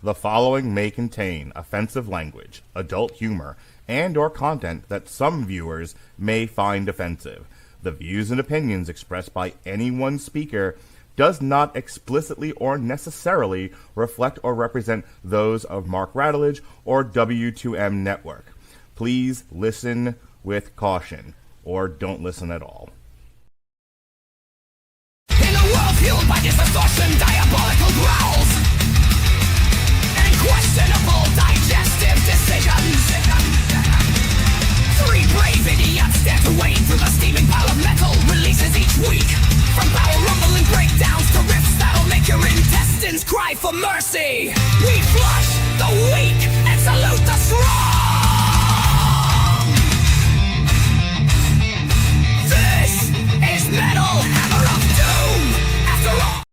The following may contain offensive language, adult humor, and or content that some viewers may find offensive. The views and opinions expressed by any one speaker does not explicitly or necessarily reflect or represent those of Mark Radulich or W2M Network. Please listen with caution, or don't listen at all. In a world fueled by distortion, diabolical growls, and questionable digestive decisions, three brave idiots stand to wade through the steaming pile of metal releases each week. From power rumbling breakdowns to riffs that'll make your intestines cry for mercy. We flush the weak and salute the strong. This is Metal Hammer of Doom, after all.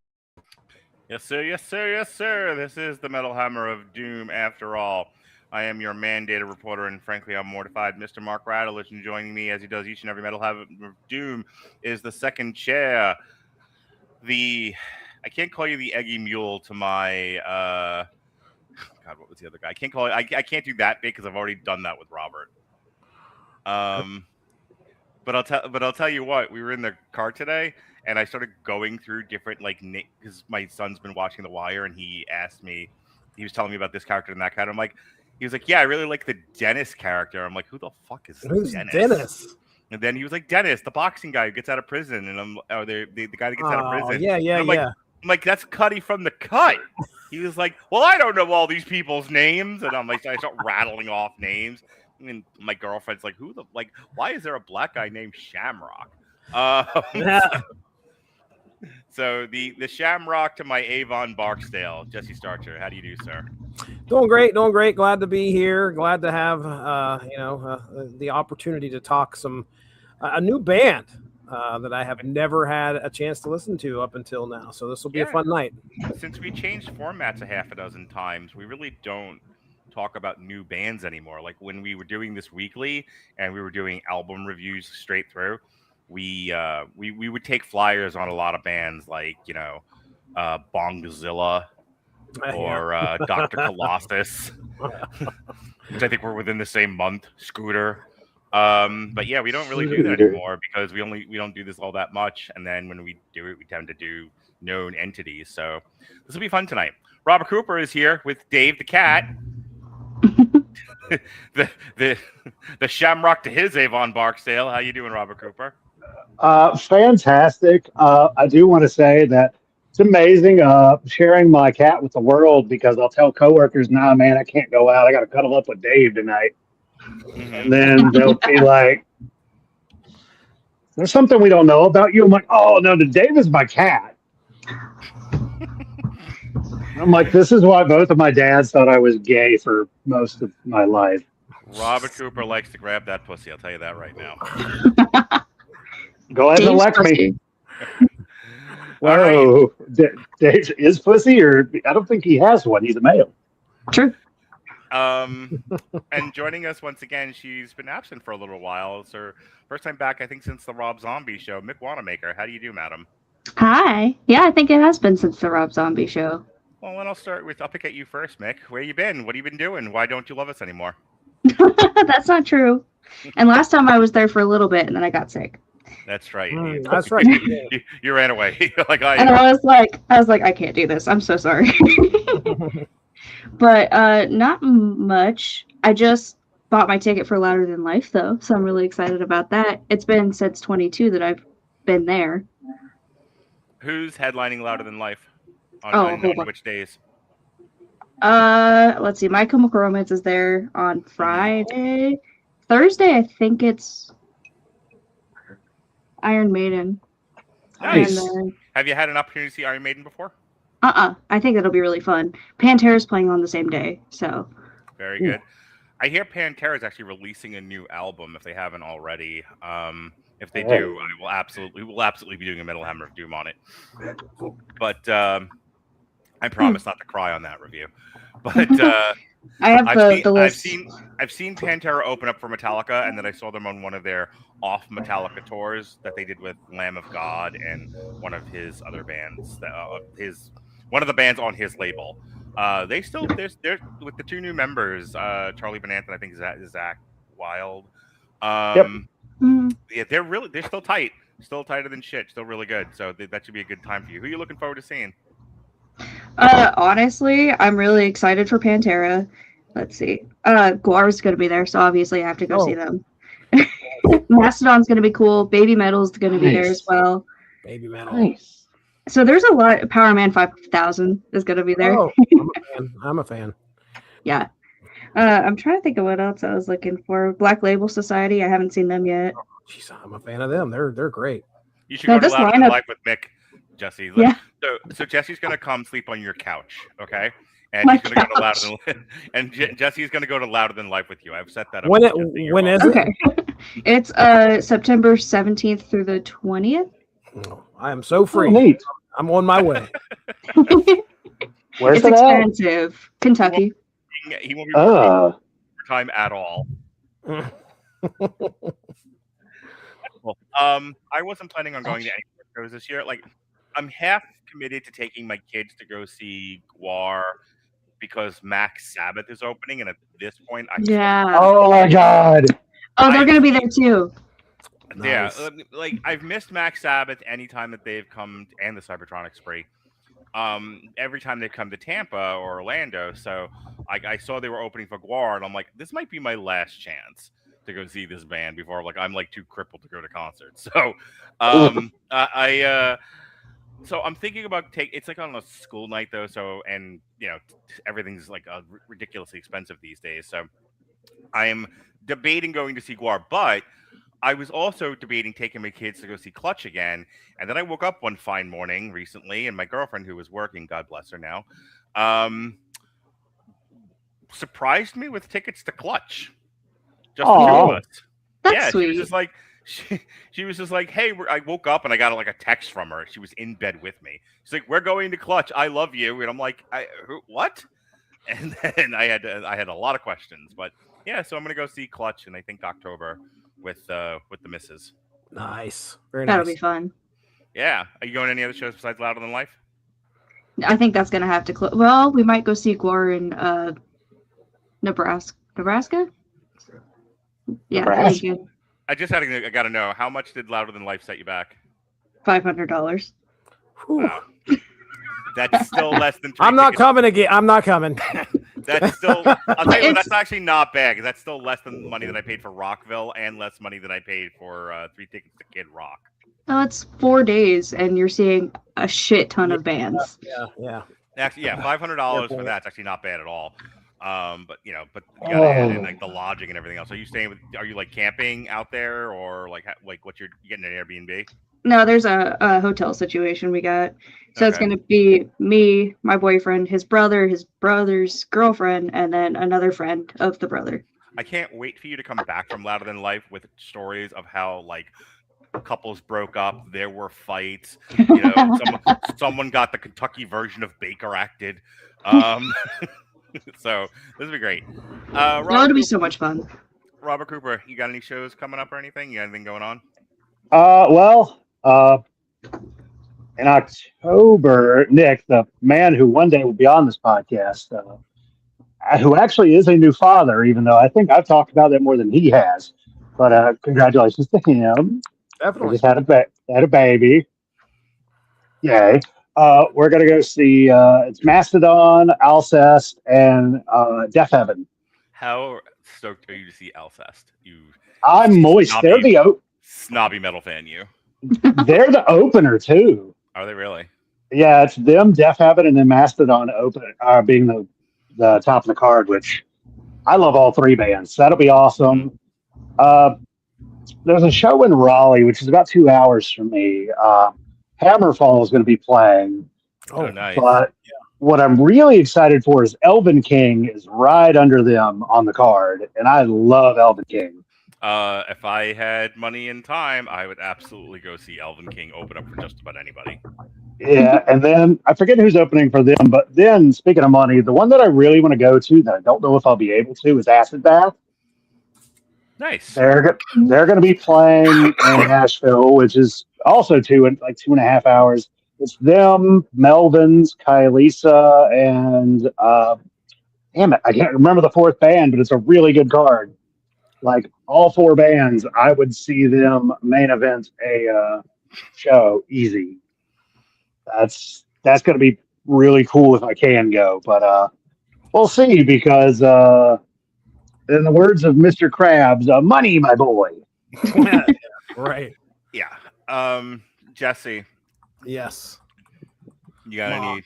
Yes, sir, yes, sir, yes, sir. This is the Metal Hammer of Doom, after all. I am your mandated reporter, and frankly, I'm mortified. Mr. Mark Radulich, and joining me, as he does each and every Metal Hammer of Doom, is the second chair. I can't call you the Eggy Mule to my, God, what was the other guy? I can't call it, I can't do that bit because I've already done that with Robert. But I'll tell you what, we were in the car today, and I started going through different, because my son's been watching The Wire, and he asked me, he was telling me about this character and that character. I'm like, he was like, yeah, I really like the Dennis character. I'm like, who the fuck is Who's Dennis? Dennis? And then he was like, Dennis, the boxing guy who gets out of prison, and the guy that gets out of prison. Yeah, I'm like, that's Cuddy from The Cut. He was like, well, I don't know all these people's names, and I'm like, I start rattling off names, and my girlfriend's like, why is there a black guy named Shamrock? So the Shamrock to my Avon Barksdale, Jesse Starcher. How do you do, sir? Doing great. Glad to be here. Glad to have the opportunity to talk a new band that I have never had a chance to listen to up until now. So this will be a fun night. Since we changed formats a half a dozen times, we really don't talk about new bands anymore. Like when we were doing this weekly and we were doing album reviews straight through, we would take flyers on a lot of bands like, Bongzilla or Dr. Colossus, which I think we're within the same month, Scooter. But yeah, we don't really do that anymore because we don't do this all that much. And then when we do it, we tend to do known entities. So this will be fun tonight. Robert Cooper is here with Dave the Cat. the Shamrock to his Avon Barksdale. How you doing, Robert Cooper? Fantastic. I do want to say that it's amazing sharing my cat with the world, because I'll tell coworkers, nah, man, I can't go out. I got to cuddle up with Dave tonight. Mm-hmm. And then they'll be like, there's something we don't know about you. I'm like, oh, no, Dave is my cat. I'm like, this is why both of my dads thought I was gay for most of my life. Robert Cooper likes to grab that pussy. I'll tell you that right now. Go ahead and elect me. Whoa. Right. Dave is pussy, or I don't think he has one. He's a male. True. And joining us once again, she's been absent for a little while. It's her first time back, I think, since the Rob Zombie show. Mick Wanamaker, how do you do, madam? Hi. Yeah, I think it has been since the Rob Zombie show. Well, then I'll pick at you first, Mick. Where you been? What have you been doing? Why don't you love us anymore? That's not true. And last time I was there for a little bit, and then I got sick. That's right. That's right. You ran away. Like I. And I was like, I can't do this. I'm so sorry. But not much. I just bought my ticket for Louder Than Life, though, so I'm really excited about that. It's been since 22 that I've been there. Who's headlining Louder Than Life? On which days? Let's see. My Chemical Romance is there on Friday. Thursday, I think it's Iron Maiden. Nice. Have you had an opportunity to see Iron Maiden before? I think that'll be really fun. Pantera's playing on the same day, so. Very good. I hear Pantera is actually releasing a new album if they haven't already. If they do, we will absolutely be doing a Metal Hammer of Doom on it. But I promise not to cry on that review. But I have the list. I've seen Pantera open up for Metallica, and then I saw them on one of their off Metallica tours that they did with Lamb of God and one of his other bands. One of the bands on his label. They're with the two new members, Charlie Benant and I think Zach Wild. Yep. Yeah, they're still tight, still tighter than shit, still really good. So that should be a good time for you. Who are you looking forward to seeing? Honestly, I'm really excited for Pantera. Let's see. Guar's gonna be there, so obviously I have to go see them. Mastodon's gonna be cool. Baby Metal's gonna be there as well. Baby Metal. Nice. So there's a lot. Power Man 5000 is gonna be there. Oh, I'm a fan. Yeah. I'm trying to think of what else I was looking for. Black Label Society. I haven't seen them yet. Jeez, I'm a fan of them. They're great. You should go to Louder Than Life with Mick, Jesse. Yeah. So Jesse's gonna come sleep on your couch, okay? And he's gonna go to Louder Than and Jesse's gonna go to Louder Than Life with you. I've set that up. When is it? Okay. It's September 17th through the 20th. Oh, I am so free. Oh, neat. I'm on my way. Where's It's it expensive. Kentucky. He won't be at? time at all. Well, I wasn't planning on going to any shows this year. Like, I'm half committed to taking my kids to go see Gwar because Max Sabbath is opening, and at this point, Oh my God! Oh, they're gonna be there too. Yeah, like I've missed Max Sabbath anytime that they've come, and the Cybertronic Spree. Every time they come to Tampa or Orlando, so I saw they were opening for Gwar, and I'm like, this might be my last chance to go see this band before I'm like too crippled to go to concerts. So, so I'm thinking about it's like on a school night though, so and everything's like ridiculously expensive these days. So I am debating going to see Gwar, but I was also debating taking my kids to go see Clutch again. And then I woke up one fine morning recently, and my girlfriend, who was working, God bless her now, surprised me with tickets to Clutch. Just the two of us. That's sweet. She was just like, she was just like, hey, I woke up and I got like a text from her. She was in bed with me. She's like, we're going to Clutch. I love you. And I'm like, what? And then I had a lot of questions, but yeah, so I'm gonna go see Clutch in I think October with the missus. Nice, very nice. That'll be fun. Yeah, are you going to any other shows besides Louder Than Life? I think that's gonna have to close. Well, we might go see Gwar in Nebraska. Yeah, Nebraska. good. I got to know, how much did Louder Than Life set you back? $500. Wow. That's still less than. I'm not coming again. I'm not coming. That's still. I'll tell you what. That's actually not bad, because that's still less than the money that I paid for Rockville, and less money than I paid for 3 tickets to Kid Rock. No, it's 4 days, and you're seeing a shit ton of bands. Yeah. Actually, yeah, $500 for that's actually not bad at all. But you gotta add in like the lodging and everything else. Are you like camping out there, or like what you're getting an Airbnb? No, there's a hotel situation we got. So It's going to be me, my boyfriend, his brother, his brother's girlfriend, and then another friend of the brother. I can't wait for you to come back from Louder Than Life with stories of how like couples broke up, there were fights, someone got the Kentucky version of Baker acted. So this will be great. It'll be so much fun. Robert Cooper, you got any shows coming up or anything? You got anything going on? In October, Nick, the man who one day will be on this podcast, who actually is a new father, even though I think I've talked about it more than he has. But congratulations to him. Definitely. He just had a baby. Yay. We're going to go see it's Mastodon, Alcest, and Death Heaven. How stoked are you to see Alcest? I'm moist. They're the snobby metal fan, you. They're the opener too. Are they really? Yeah, it's them, Death Heaven, and then Mastodon being the top of the card, which I love all three bands. That'll be awesome. There's a show in Raleigh, which is about 2 hours from me. Hammerfall is going to be playing. Oh, nice. But what I'm really excited for is Elven King is right under them on the card, and I love Elven King. If I had money and time, I would absolutely go see Elven King open up for just about anybody. Yeah, and then I forget who's opening for them, but then speaking of money, the one that I really want to go to that I don't know if I'll be able to is Acid Bath. Nice. They're going to be playing in Nashville, which is also 2.5 hours. It's them, Melvins, Kylisa, and damn it, I can't remember the fourth band, but it's a really good card. Like all four bands, I would see them main event a show easy. That's going to be really cool if I can go, but we'll see because in the words of Mr. Krabs, money, my boy. Right. Yeah. Jesse, Yes. you got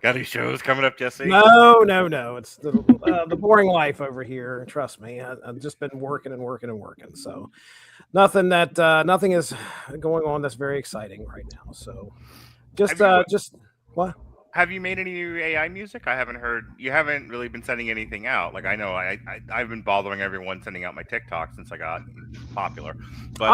any shows coming up, Jesse? No. It's the boring life over here. Trust me. I've just been working and working and working. So nothing is going on that's very exciting right now. So just what? Have you made any new AI music? I haven't heard. You haven't really been sending anything out. Like I know I've been bothering everyone sending out my TikTok since I got popular, but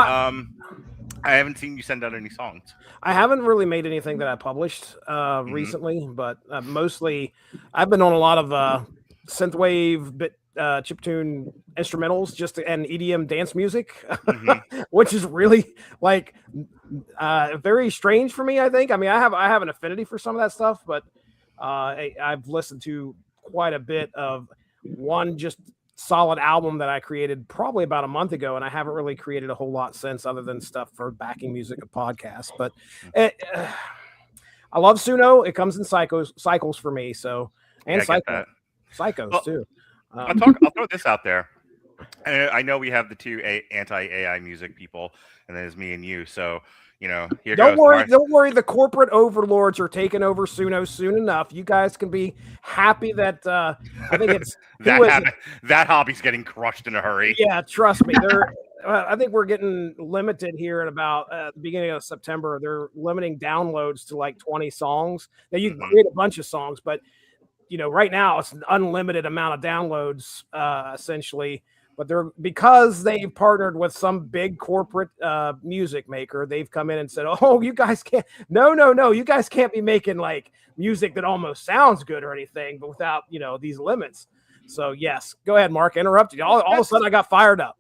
I haven't seen you send out any songs. I haven't really made anything that I published recently, but mostly I've been on a lot of synthwave, chiptune instrumentals, and EDM dance music, which is really like very strange for me. I think. I mean, I have an affinity for some of that stuff, but I've listened to quite a bit of one just solid album that I created probably about a month ago, and I haven't really created a whole lot since, other than stuff for backing music and podcasts. But I love Suno. It comes in cycles for me. So and psychos too. I'll throw this out there. I know we have the two anti-AI music people, and then there's me and you. So here don't goes. Don't worry. The corporate overlords are taking over Suno soon enough. You guys can be happy that I think it's that hobby's getting crushed in a hurry. Yeah, trust me. I think we're getting limited here at about the beginning of September. They're limiting downloads to like 20 songs. Now you can create a bunch of songs, but right now it's an unlimited amount of downloads, essentially. But because they've partnered with some big corporate music maker, they've come in and said, "Oh, you guys can't. No, you guys can't be making like music that almost sounds good or anything, but without these limits." So yes, go ahead, Mark. Interrupted you. All of a sudden, I got fired up.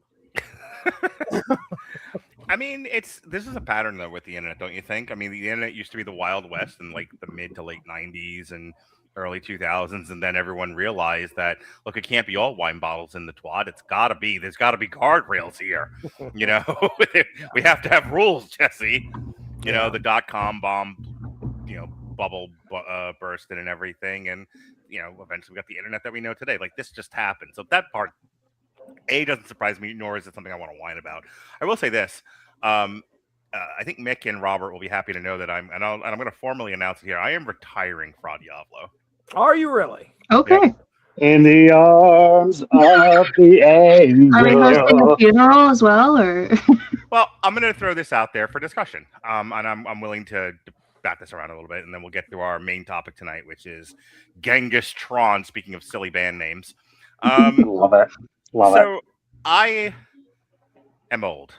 I mean, this is a pattern though with the internet, don't you think? I mean, the internet used to be the Wild West in like the mid to late 90s and early 2000s, and then everyone realized that look, it can't be all wine bottles in the twat. There's got to be guardrails here. We have to have rules, Jesse. The .com bomb, bubble bursted and everything, and eventually we got the internet that we know today. Like this just happened. So that part doesn't surprise me, nor is it something I want to whine about. I will say this. I think Mick and Robert will be happy to know that I'm going to formally announce it here. I am retiring Fra Diavolo. Are you really? Okay. Yep. In the arms of the angel. Are we hosting a funeral as well, or? Well, I'm going to throw this out there for discussion, and I'm willing to bat this around a little bit, and then we'll get through our main topic tonight, which is Genghis Tron. Speaking of silly band names, Love it. So I am old,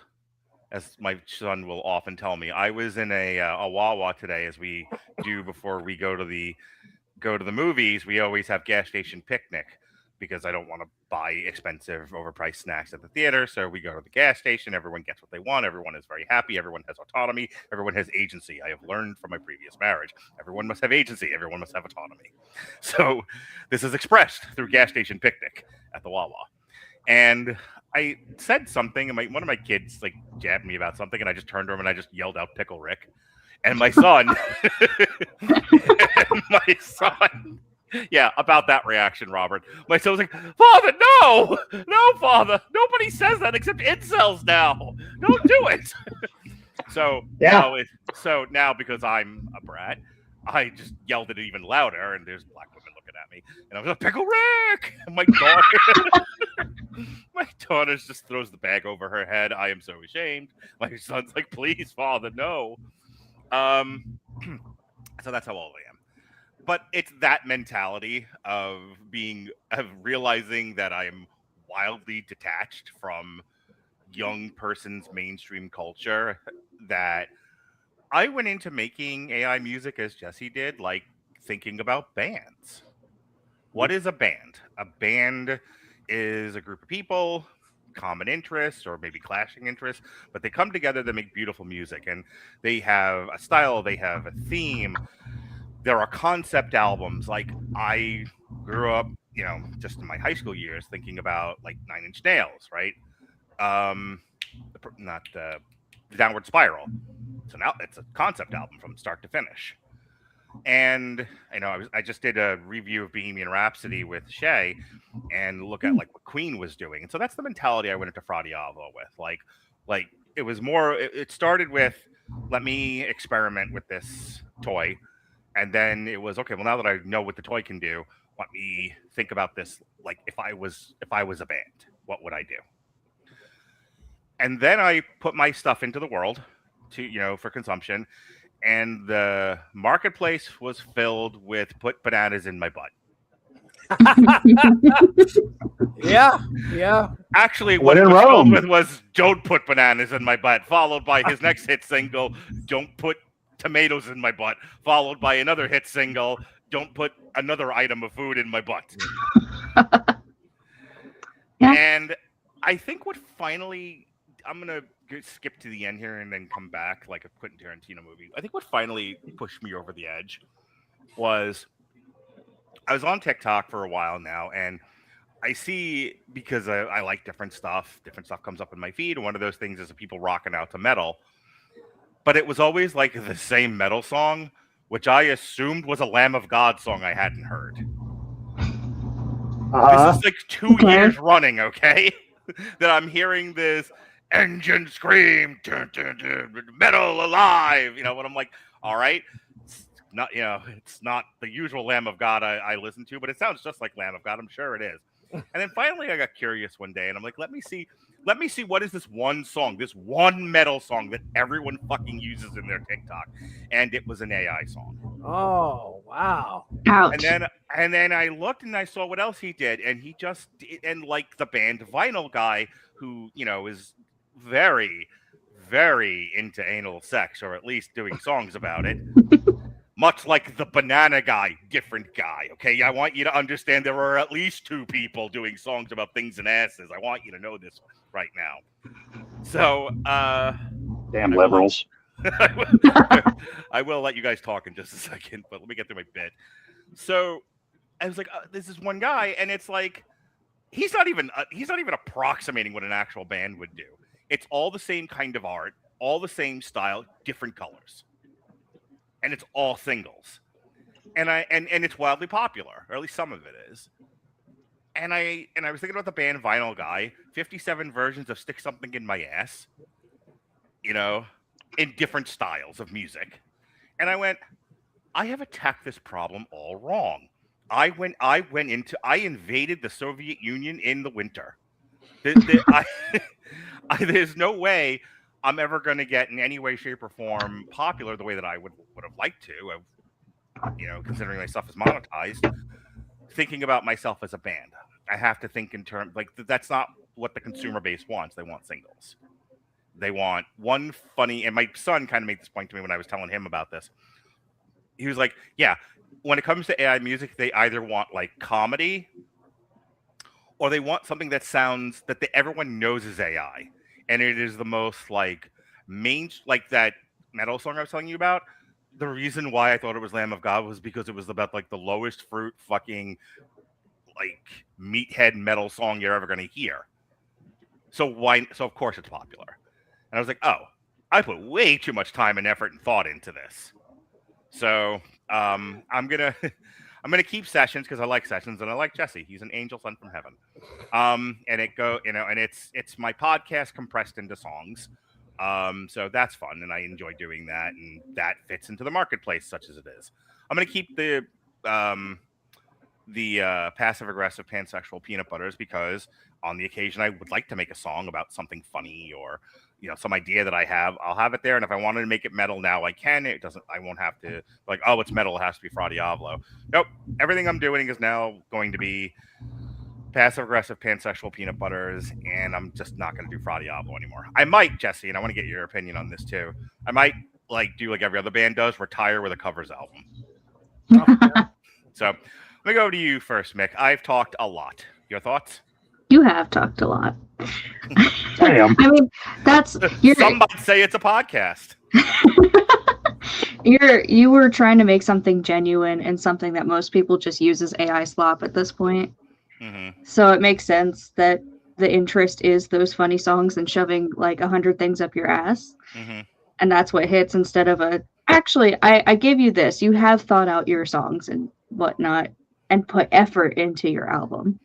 as my son will often tell me. I was in a Wawa today, as we do before we go to the movies. We always have gas station picnic because I don't want to buy expensive, overpriced snacks at the theater. So we go to the gas station. Everyone gets what they want. Everyone is very happy. Everyone has autonomy. Everyone has agency. I have learned from my previous marriage. Everyone must have agency. Everyone must have autonomy. So this is expressed through gas station picnic at the Wawa. And I said something, and one of my kids like jabbed me about something, and I just turned to him and I just yelled out "Pickle Rick," and my son, yeah, about that reaction, Robert. My son was like, "Father, no, Father, nobody says that except incels now. Don't do it." So now because I'm a brat, I just yelled it even louder, and there's black women looking at me, and I was like, "Pickle Rick!" And my daughter just throws the bag over her head. I am so ashamed. My son's like, "Please, Father, no." So that's how old I am. But it's that mentality of realizing that I am wildly detached from young person's mainstream culture that I went into making AI music as Jesse did, like thinking about bands. What is a band? A band is a group of people common interests or maybe clashing interests, but they come together to make beautiful music. And they have a style, they have a theme. There are concept albums. Like, I grew up, just in my high school years thinking about like Nine Inch Nails, right? Not the Downward Spiral. It's a concept album from start to finish. And I just did a review of Bohemian Rhapsody with Shay, and look at like what Queen was doing. And so that's the mentality I went into Fra Diavolo with. Like it was more. It started with, let me experiment with this toy, and then it was okay. Well, now that I know what the toy can do, let me think about this. Like, if I was a band, what would I do? And then I put my stuff into the world to for consumption. And the marketplace was filled with put bananas in my butt. Yeah. Actually, what it was filled with was don't put bananas in my butt, followed by his next hit single, don't put tomatoes in my butt, followed by another hit single, don't put another item of food in my butt. And I think what finally, I'm going to skip to the end here and then come back like a Quentin Tarantino movie. I think what finally pushed me over the edge was, I was on TikTok for a while now, and I see, because I like different stuff comes up in my feed, and one of those things is the people rocking out to metal. But it was always like the same metal song, which I assumed was a Lamb of God song I hadn't heard. This is like 2 years running, okay? That I'm hearing this engine scream, dun, dun, dun, metal alive, when I'm like, all right, it's not the usual Lamb of God I listen to, but it sounds just like Lamb of God. I'm sure it is. And then finally I got curious one day, and I'm like, let me see what is this one song, this one metal song that everyone fucking uses in their TikTok. And it was an AI song. Oh, wow. Ouch. And then I looked and I saw what else he did, and he just and like the band Vinyl guy, who is very, very into anal sex, or at least doing songs about it. Much like the banana guy, different guy, okay? I want you to understand there are at least 2 people doing songs about things and asses. I want you to know this right now. So, damn liberals. I will let you guys talk in just a second, but let me get through my bit. So, I was like, this is one guy, and it's like, he's not even approximating what an actual band would do. It's all the same kind of art, all the same style, different colors. And it's all singles. And it's wildly popular, or at least some of it is. And I was thinking about the band Vinyl Guy, 57 versions of Stick Something in My Ass, in different styles of music. And I went, I have attacked this problem all wrong. I invaded the Soviet Union in the winter. There's no way I'm ever going to get in any way, shape, or form popular the way that I would have liked to, considering my stuff is monetized. Thinking about myself as a band, I have to think in terms, like, that's not what the consumer base wants. They want singles. They want one funny, and my son kind of made this point to me when I was telling him about this. He was like, yeah, when it comes to AI music, they either want like comedy, or they want something that sounds that everyone knows is AI. And it is the most like like that metal song I was telling you about. The reason why I thought it was Lamb of God was because it was about like the lowest fruit fucking like meathead metal song you're ever going to hear. So of course it's popular. And I was like, oh, I put way too much time and effort and thought into this. So I'm gonna keep sessions because I like sessions, and I like Jesse. He's an angel sent from heaven. And it's my podcast compressed into songs. So that's fun, and I enjoy doing that, and that fits into the marketplace such as it is. I'm gonna keep the passive aggressive pansexual peanut butters because on the occasion I would like to make a song about something funny or some idea that I have. I'll have it there, and if I wanted to make it metal now, I can. I won't have to like, oh, it's metal, it has to be Fra Diavolo. Nope. Everything I'm doing is now going to be passive aggressive pansexual peanut butters, and I'm just not going to do Fra Diavolo anymore. I might, Jesse, and I want to get your opinion on this too. I might do like every other band does, retire with a covers album. So let me go to you first, Mick. I've talked a lot. Your thoughts? You have talked a lot. Damn. I mean, that's Some might say it's a podcast. you were trying to make something genuine and something that most people just use as AI slop at this point. So it makes sense that the interest is those funny songs and shoving like 100 things up your ass. And that's what hits instead of actually, I give you this. You have thought out your songs and whatnot and put effort into your album.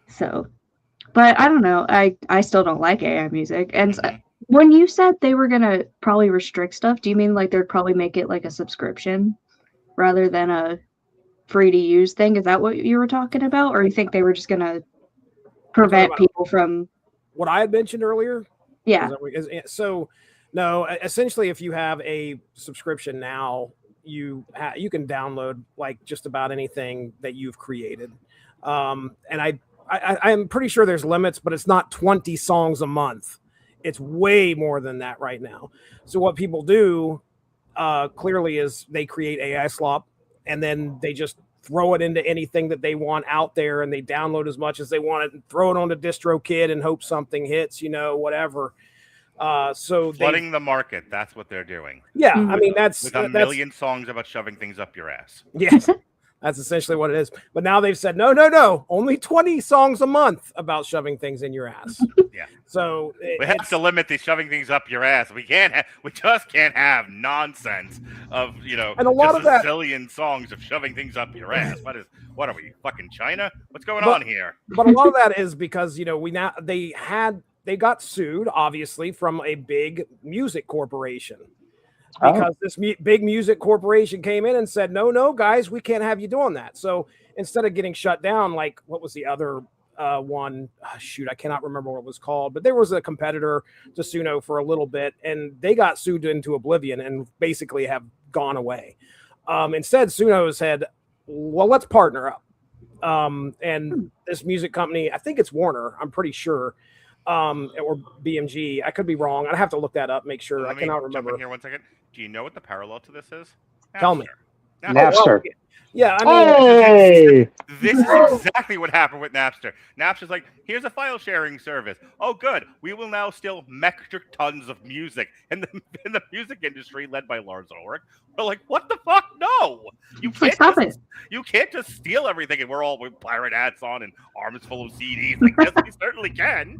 So, but I don't know. I still don't like AI music. And when you said they were going to probably restrict stuff, do you mean like they'd probably make it like a subscription rather than a free to use thing? Is that what you were talking about? Or you think they were just going to prevent people from what I had mentioned earlier? Yeah. So, no, essentially, if you have a subscription now, you can download like just about anything that you've created. And I'm pretty sure there's limits, but it's not 20 songs a month. It's way more than that right now. So what people do clearly is they create AI slop and then they just throw it into anything that they want out there and they download as much as they want it and throw it onto DistroKid and hope something hits, whatever. So flooding the market. That's what they're doing. Yeah. I mean, that's with a million songs about shoving things up your ass. Yes. That's essentially what it is. But now they've said, no, only 20 songs a month about shoving things in your ass. Yeah. So we have to limit the shoving things up your ass. We just can't have nonsense of, and a lot of that zillion songs of shoving things up your ass. What are we, fucking China? What's going on here? But a lot of that is because, they got sued, obviously, from a big music corporation. Because this big music corporation came in and said, no, guys, we can't have you doing that. So instead of getting shut down, like what was the other one? Shoot, I cannot remember what it was called. But there was a competitor to Suno for a little bit, and they got sued into oblivion and basically have gone away. Instead, Suno said, well, let's partner up. And this music company, I think it's Warner, I'm pretty sure, or BMG. I could be wrong. I'd have to look that up, make sure. I cannot remember. Jump in here 1 second. Do you know what the parallel to this is? Napster. Tell me. Napster. Yeah, I mean, this is exactly what happened with Napster. Napster's like, here's a file sharing service. Oh, good. We will now steal metric tons of music. And in the music industry, led by Lars Ulrich, we're like, what the fuck? No, you can't just steal everything. And we're all with pirate hats on and arms full of CDs. Like, yes, we certainly can.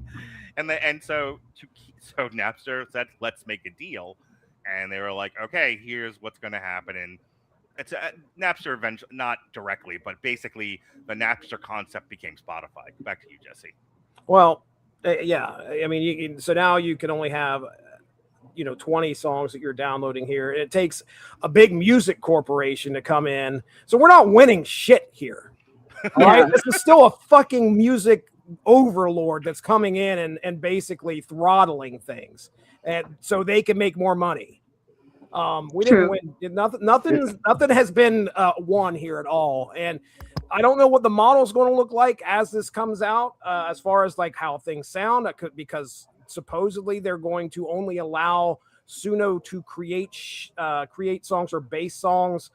So Napster said, let's make a deal. And they were like, okay, here's what's going to happen. And it's Napster eventually, not directly, but basically the Napster concept became Spotify. Back to you, Jesse. Well, yeah. I mean, so now you can only have, 20 songs that you're downloading here. It takes a big music corporation to come in. So we're not winning shit here. All right. This is still a fucking music overlord that's coming in and basically throttling things. And so they can make more money. We didn't win. Nothing has been won here at all. And I don't know what the model is going to look like as this comes out, as far as like how things sound. Because supposedly they're going to only allow Suno to create songs or bass songs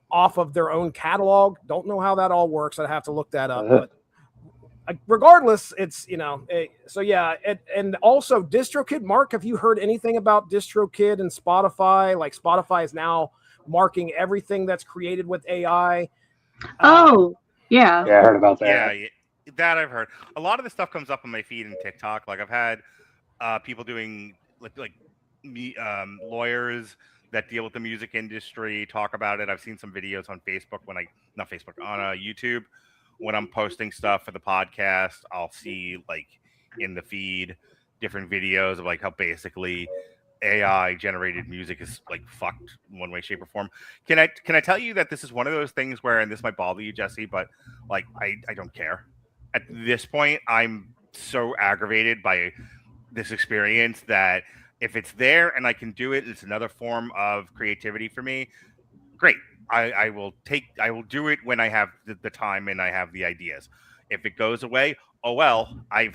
off of their own catalog. Don't know how that all works. I'd have to look that up. But regardless, it's so yeah, and also DistroKid. Mark, have you heard anything about DistroKid and Spotify? Like Spotify is now marking everything that's created with AI. Yeah, I heard about that. Yeah, that I've heard. A lot of the stuff comes up on my feed in TikTok. Like I've had people doing lawyers that deal with the music industry talk about it. I've seen some videos on Facebook on YouTube. When I'm posting stuff for the podcast, I'll see like in the feed different videos of like how basically AI generated music is like fucked in one way, shape, or form. Can I tell you that this is one of those things where, and this might bother you, Jesse, but like I don't care. At this point, I'm so aggravated by this experience that if it's there and I can do it, it's another form of creativity for me. Great. I will do it when I have the time and I have the ideas. If it goes away, oh well. I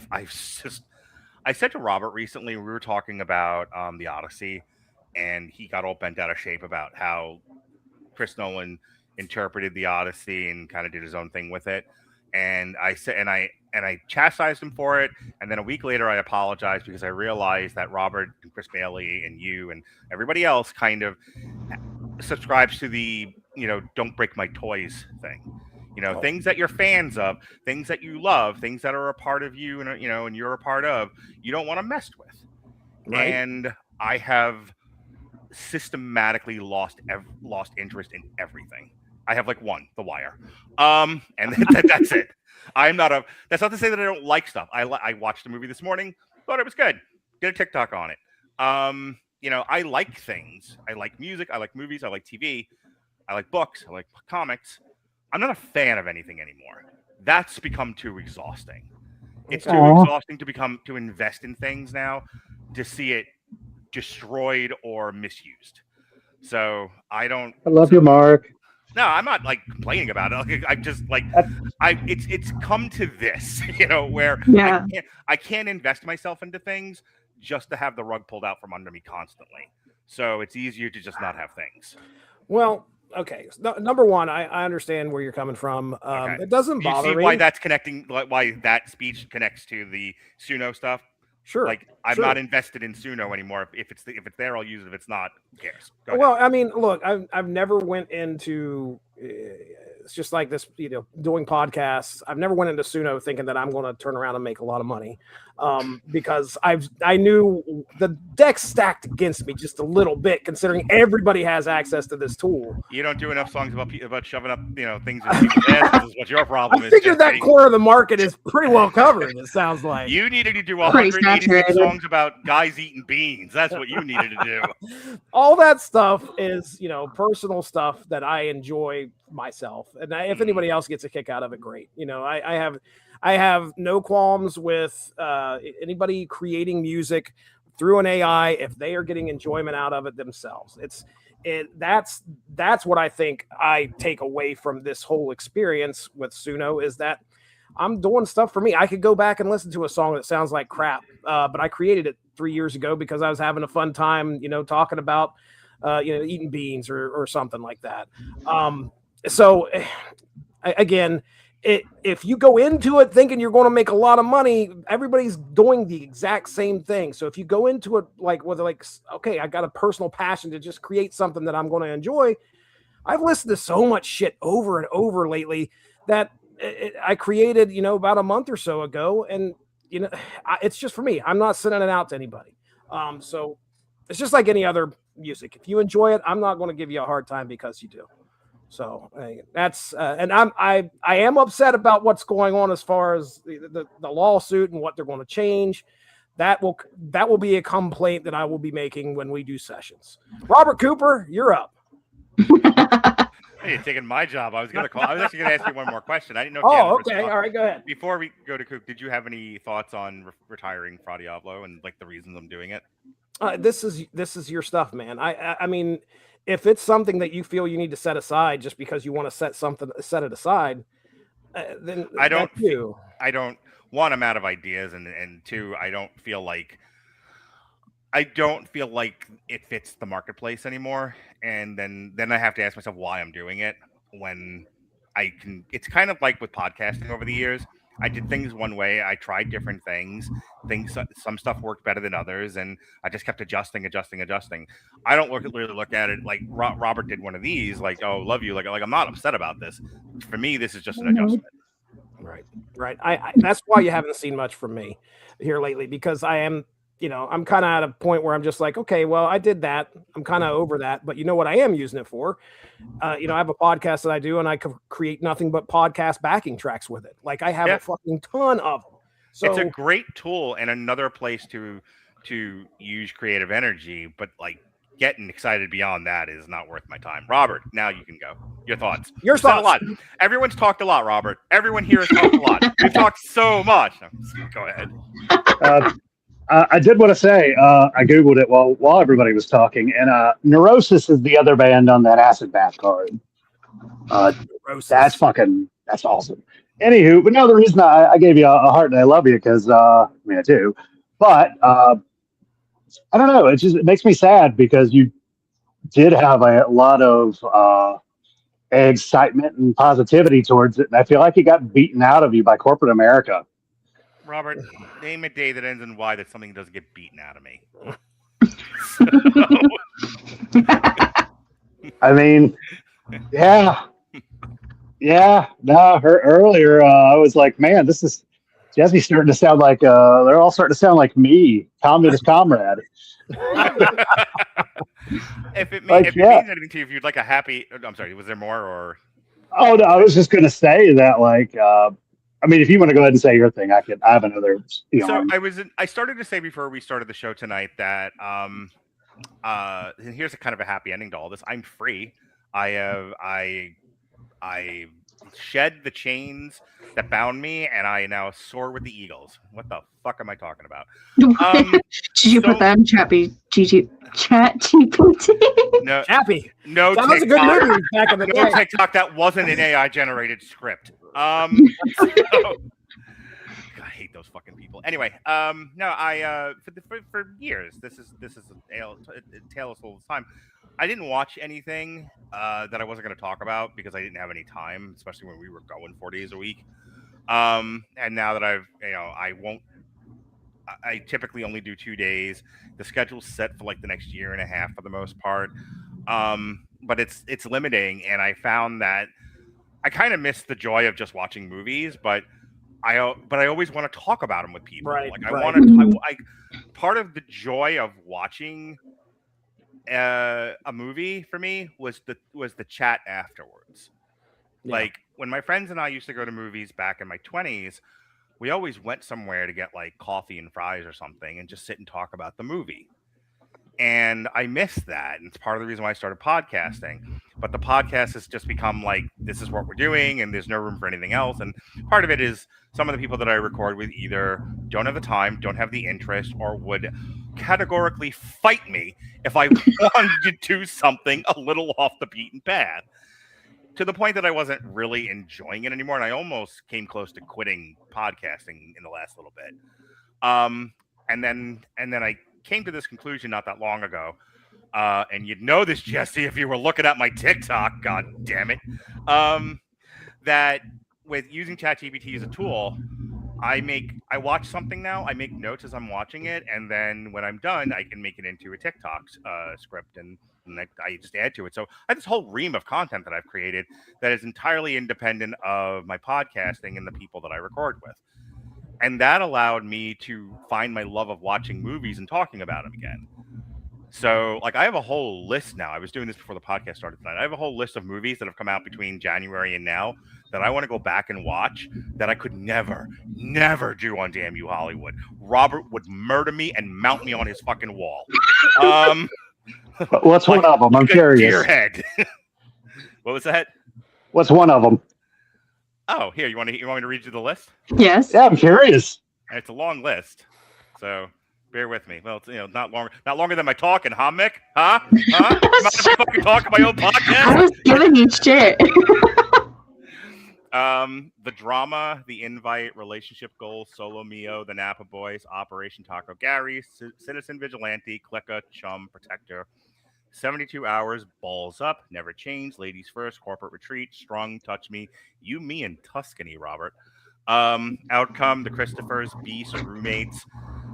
said to Robert recently, we were talking about the Odyssey, and he got all bent out of shape about how Chris Nolan interpreted the Odyssey and kind of did his own thing with it. And I said, and I chastised him for it. And then a week later, I apologized because I realized that Robert and Chris Bailey and you and everybody else kind of subscribes to the, don't break my toys thing. Things that you're fans of, things that you love, things that are a part of you and, and you're a part of, you don't want to mess with. Right. And I have systematically lost interest in everything. I have like one, The Wire, and that's it. That's not to say that I don't like stuff. I watched the movie this morning, thought it was good. Did a TikTok on it. I like things. I like music. I like movies. I like TV. I like books. I like comics. I'm not a fan of anything anymore. That's become too exhausting. It's too exhausting to invest in things now, to see it destroyed or misused. So I love you, Mark. No, I'm not like complaining about it. I just like it's come to this, where I can't invest myself into things just to have the rug pulled out from under me constantly. So it's easier to just not have things. Well, okay. Number one, I understand where you're coming from. Okay. It doesn't bother me. Why that's connecting? Why that speech connects to the Suno stuff? Sure. Like I'm not invested in Suno anymore. If it's there, I'll use it. If it's not, who cares? Well, I mean, look, I've never went into. It's just like this, doing podcasts. I've never went into Suno thinking that I'm going to turn around and make a lot of money, because I knew the deck stacked against me just a little bit, considering everybody has access to this tool. You don't do enough songs about shoving up things in people's asses. Is what your problem is. I figured that core of the market is pretty well covered. It sounds like you needed to do 186 songs about guys eating beans. That's what you needed to do. All that stuff is personal stuff that I enjoy myself, and if anybody else gets a kick out of it, great. I have no qualms with anybody creating music through an AI if they are getting enjoyment out of it themselves. That's what I think I take away from this whole experience with Suno, is that I'm doing stuff for me. I could go back and listen to a song that sounds like crap, but I created it 3 years ago because I was having a fun time, talking about eating beans or something like that. So again, if you go into it thinking you're going to make a lot of money, everybody's doing the exact same thing. So if you go into it okay, I got a personal passion to just create something that I'm going to enjoy. I've listened to so much shit over and over lately that I created, about a month or so ago. And, it's just for me. I'm not sending it out to anybody. So it's just like any other music. If you enjoy it, I'm not going to give you a hard time because you do. So that's and I am upset about what's going on as far as the lawsuit and what they're going to change. That will be a complaint that I will be making when we do sessions. Robert Cooper, you're up. Hey, you're taking my job. I was actually going to ask you one more question. I didn't know. If okay. All right, go ahead. Before we go to Coop, did you have any thoughts on retiring Fra Diablo and like the reasons I'm doing it? This is your stuff, man. I mean, if it's something that you feel you need to set aside just because you want to set it aside, then I don't. One, I'm out of ideas, and two, I don't feel like it fits the marketplace anymore. And then I have to ask myself why I'm doing it when I can. It's kind of like with podcasting over the years. I did things one way. I tried different things. Some stuff worked better than others, and I just kept adjusting. I don't really look at it like Robert did one of these, like, oh, love you. Like I'm not upset about this. For me, this is just an adjustment. Right. I that's why you haven't seen much from me here lately, because I am, I'm kind of at a point where I'm just like, okay, well, I did that. I'm kind of over that. But you know what I am using it for? I have a podcast that I do, and I could create nothing but podcast backing tracks with it. Like I have a fucking ton of them. So it's a great tool and another place to use creative energy, but like getting excited beyond that is not worth my time. Robert, now you can go. Your thoughts. Your thoughts. A lot. Everyone's talked a lot, Robert. Everyone here has talked a lot. We've talked so much. Go ahead. I did want to say, I Googled it while everybody was talking, and Neurosis is the other band on that Acid Bath card. That's awesome. Anywho, but no, the reason I gave you a heart and I love you because, I do, but I don't know. It makes me sad because you did have a lot of excitement and positivity towards it. And I feel like it got beaten out of you by corporate America. Robert, name a day that ends in Y that something doesn't get beaten out of me. I mean, yeah. No, earlier I was like, man, this is Jesse's starting to sound like they're all starting to sound like me, Communist Comrade. If it means anything to you, if you'd like a happy, I'm sorry, was there more or? Oh no, I was just going to say that, like, I mean, if you want to go ahead and say your thing, I have another. So I started to say before we started the show tonight that and here's a kind of a happy ending to all this. I'm free. I shed the chains that bound me, and I now soar with the eagles. What the fuck am I talking about? Did you put that in Chat GPT? No, Chappy. No, that was a good movie back in the day. TikTok. That wasn't an AI generated script. So, I hate those fucking people. Anyway, no, for years, this is a tale of all this time. I didn't watch anything that I wasn't going to talk about because I didn't have any time, especially when we were going 4 days a week. And now that I typically only do 2 days. The schedule's set for like the next year and a half for the most part. But it's limiting, and I found that I kind of miss the joy of just watching movies, but I always want to talk about them with people. Right, like I want to. Part of the joy of watching a movie for me was the chat afterwards. Yeah. Like when my friends and I used to go to movies back in my 20s, we always went somewhere to get like coffee and fries or something and just sit and talk about the movie. And I miss that. And it's part of the reason why I started podcasting. But the podcast has just become like, this is what we're doing and there's no room for anything else. And part of it is some of the people that I record with either don't have the time, don't have the interest, or would categorically fight me if I wanted to do something a little off the beaten path. To the point that I wasn't really enjoying it anymore. And I almost came close to quitting podcasting in the last little bit. And then I came to this conclusion not that long ago, and you'd know this, Jesse, if you were looking at my TikTok, god damn it, that with using ChatGPT as a tool, I watch something now, I make notes as I'm watching it, and then when I'm done, I can make it into a TikTok script, and I just add to it. So I have this whole ream of content that I've created that is entirely independent of my podcasting and the people that I record with. And that allowed me to find my love of watching movies and talking about them again. So, like, I have a whole list now. I was doing this before the podcast started tonight. I have a whole list of movies that have come out between January and now that I want to go back and watch that I could never do on Damn You Hollywood. Robert would murder me and mount me on his fucking wall. What's one of them? I'm curious. Deerhead. What was that? What's one of them? Oh, here, you want me to read you the list? Yes. Yeah, I'm curious. It's a long list, so bear with me. Well, it's, not longer than my talking, huh, Mick? Huh? I'm not fucking talking my own podcast. I was giving you shit. The Drama, The Invite, Relationship Goals, Solo Mio, The Napa Boys, Operation Taco Gary, Citizen Vigilante, Clicker, Chum, Protector, 72 Hours, Balls Up, Never Change, Ladies First, Corporate Retreat, Strong, Touch Me, You, Me, and Tuscany, Robert. Outcome, The Christophers, Beast, Roommates,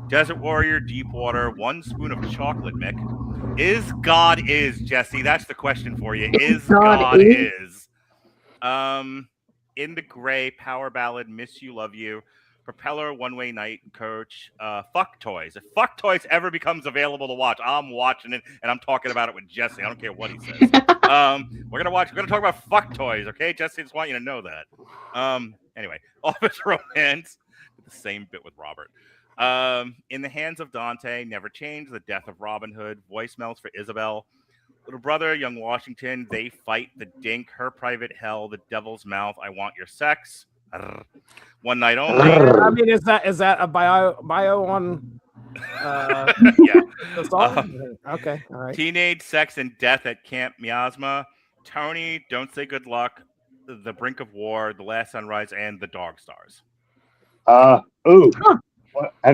Desert Warrior, Deepwater, One Spoon of Chocolate, Mick. Is God is, Jesse? That's the question for you. Is God is? In the Gray, Power Ballad, Miss You, Love You, Propeller, One Way Night, Coach, Fuck Toys. If Fuck Toys ever becomes available to watch, I'm watching it and I'm talking about it with Jesse. I don't care what he says. We're gonna talk about Fuck Toys, okay? Jesse, just want you to know that. Anyway, Office Romance, the same bit with Robert. In the Hands of Dante, Never Change, The Death of Robin Hood, Voicemails for Isabel, Little Brother, Young Washington, They Fight, The Dink, Her Private Hell, The Devil's Mouth, I Want Your Sex, One Night Only. I mean, is that a bio on? Yeah. The song? Okay, all right. Teenage Sex and Death at Camp Miasma, Tony, Don't Say Good Luck, The Brink of War, The Last Sunrise, and The Dog Stars. Have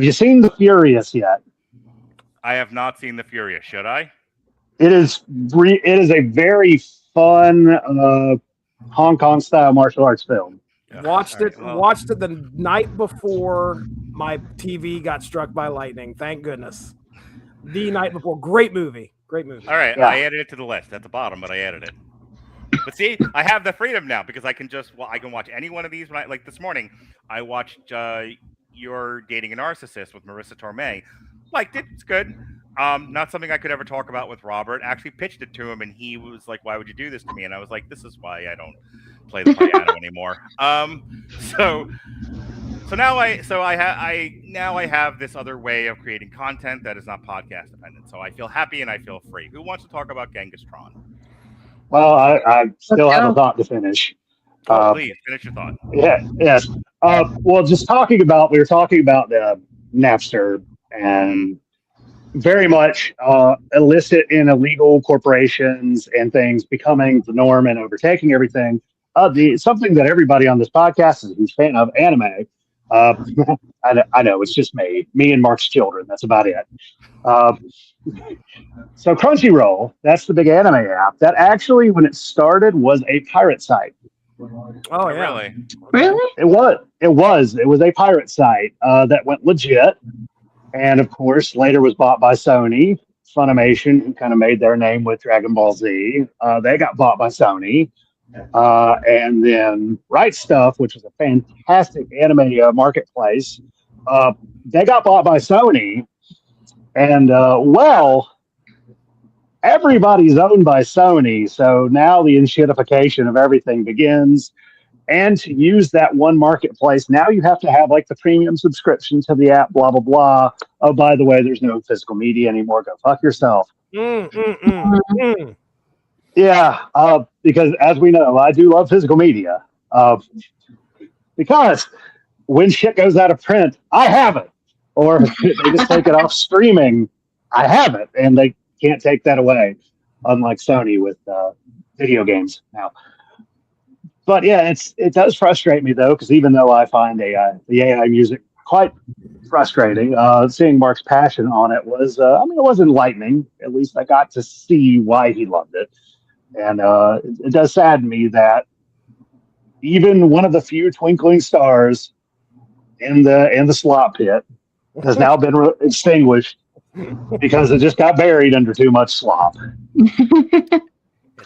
you seen The Furious yet? I have not seen The Furious. Should I? It is a very fun Hong Kong style martial arts film. Watched it the night before my TV got struck by lightning. Thank goodness. The night before. Great movie. All right, yeah. I added it to the list at the bottom, but I added it. But see, I have the freedom now because I can watch any one of these. Like this morning, I watched You're Dating a Narcissist with Marissa Tomei. Liked it. It's good. Not something I could ever talk about with Robert. Actually pitched it to him, and he was like, "Why would you do this to me?" And I was like, "This is why I don't play the piano anymore." So now I have this other way of creating content that is not podcast dependent. So I feel happy and I feel free. Who wants to talk about Genghis Tron? Well, I still have a thought to finish. Please finish your thought. Yes. Well, we were talking about Napster and very much illicit and illegal corporations and things becoming the norm and overtaking everything. Something that everybody on this podcast is a huge fan of, anime. I know it's just me and Mark's children. That's about it. So Crunchyroll, that's the big anime app that actually, when it started, was a pirate site. Oh yeah, really? It was a pirate site that went legit, and of course later was bought by Sony. Funimation, who kind of made their name with Dragon Ball Z, they got bought by Sony. And then Right Stuff, which was a fantastic anime marketplace, they got bought by Sony. And everybody's owned by Sony, so now the enshittification of everything begins. And to use that one marketplace, now you have to have like the premium subscription to the app, blah, blah, blah. Oh, by the way, there's no physical media anymore. Go fuck yourself. Yeah, because as we know, I do love physical media. Because when shit goes out of print, I have it. Or they just take it off streaming, I have it. And they can't take that away, unlike Sony with video games now. But yeah, it does frustrate me, though, because even though I find the AI music quite frustrating, seeing Mark's passion on it was, it was enlightening. At least I got to see why he loved it. And it does sadden me that even one of the few twinkling stars in the slop pit has now been extinguished because it just got buried under too much slop. It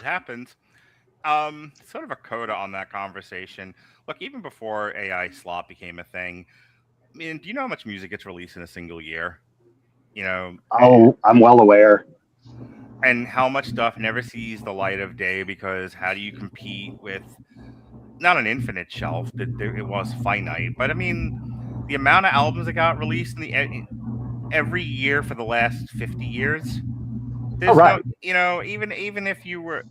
happens. Sort of a coda on that conversation. Look, even before AI slop became a thing, I mean, do you know how much music gets released in a single year? You know. Oh, I'm well aware. And how much stuff never sees the light of day because how do you compete with not an infinite shelf? It was finite, but I mean, the amount of albums that got released every year for the last 50 years. There's right. No, even if you weren't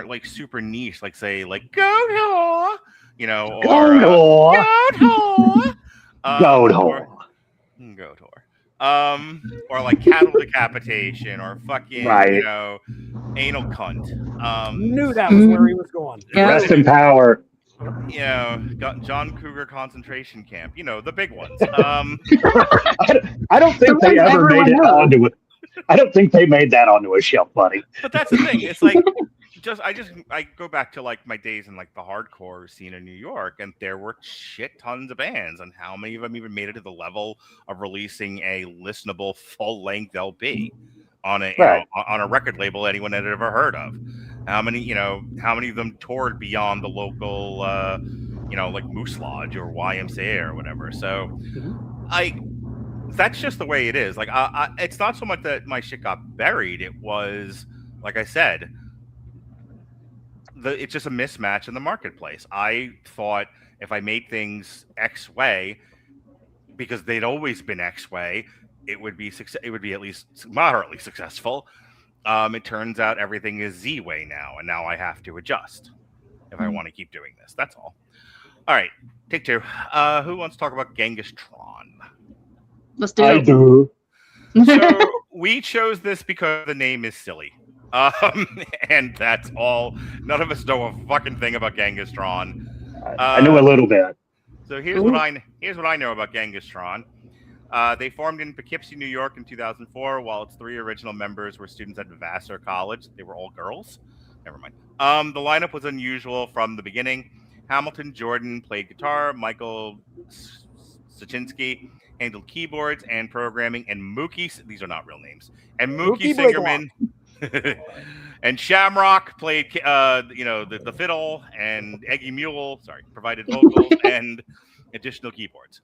like super niche, like say like Goat Whore, or Goat Whore, or like cattle decapitation, or fucking anal cunt. Knew that was where he was going. Rest in power. John Cougar concentration camp. The big ones. I don't think they ever made it onto it. I don't think they made that onto a shelf, buddy. But that's the thing. It's like I go back to like my days in like the hardcore scene in New York, and there were shit tons of bands, and how many of them even made it to the level of releasing a listenable full length LP on a record label anyone had ever heard of. How many of them toured beyond the local, like Moose Lodge or YMCA or whatever. So, that's just the way it is. Like, it's not so much that my shit got buried. It was, like I said, it's just a mismatch in the marketplace. I thought if I made things X way, because they'd always been X way, it would be at least moderately successful. It turns out everything is Z way now, and now I have to adjust if I want to keep doing this. That's all. All right, take two. Who wants to talk about Genghis Tron? Let's do it. I do. So we chose this because the name is silly. And that's all. None of us know a fucking thing about Genghis Tron. I know a little bit. So here's what I know about Genghis Tron. They formed in Poughkeepsie, New York in 2004, while its three original members were students at Vassar College. They were all girls. Never mind. The lineup was unusual from the beginning. Hamilton Jordan played guitar, Michael Szymanski handled keyboards and programming, and Mookie, these are not real names, and Mookie Singerman and Shamrock played, the fiddle, and Eggy Mule, provided vocals and additional keyboards.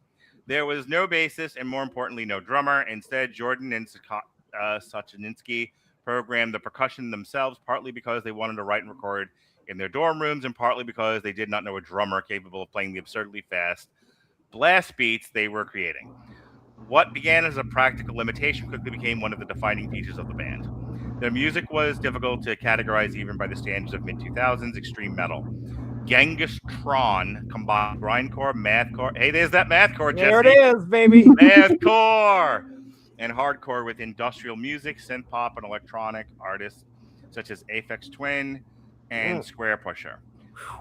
There was no bassist and, more importantly, no drummer. Instead, Jordan and Szymanski programmed the percussion themselves, partly because they wanted to write and record in their dorm rooms, and partly because they did not know a drummer capable of playing the absurdly fast blast beats they were creating. What began as a practical limitation quickly became one of the defining features of the band. Their music was difficult to categorize even by the standards of mid-2000s extreme metal. Genghis Tron combined grindcore, mathcore. Hey, there's that mathcore, Jesse. There it is, baby. Mathcore and hardcore with industrial music, synth-pop, and electronic artists such as Aphex Twin and Square Pusher.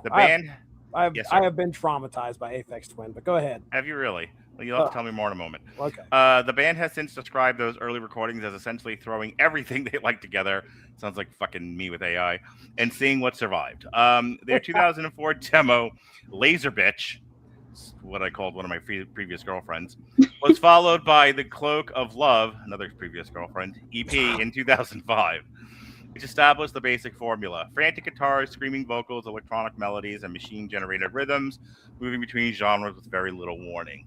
The band... I have been traumatized by Aphex Twin, but go ahead. Have you really? Well, you'll have to tell me more in a moment. Okay. The band has since described those early recordings as essentially throwing everything they like together. Sounds like fucking me with AI. And seeing what survived. Their 2004 demo, Laser Bitch, what I called one of my previous girlfriends, was followed by The Cloak of Love, another previous girlfriend, EP in 2005. Which established the basic formula. Frantic guitars, screaming vocals, electronic melodies, and machine-generated rhythms, moving between genres with very little warning.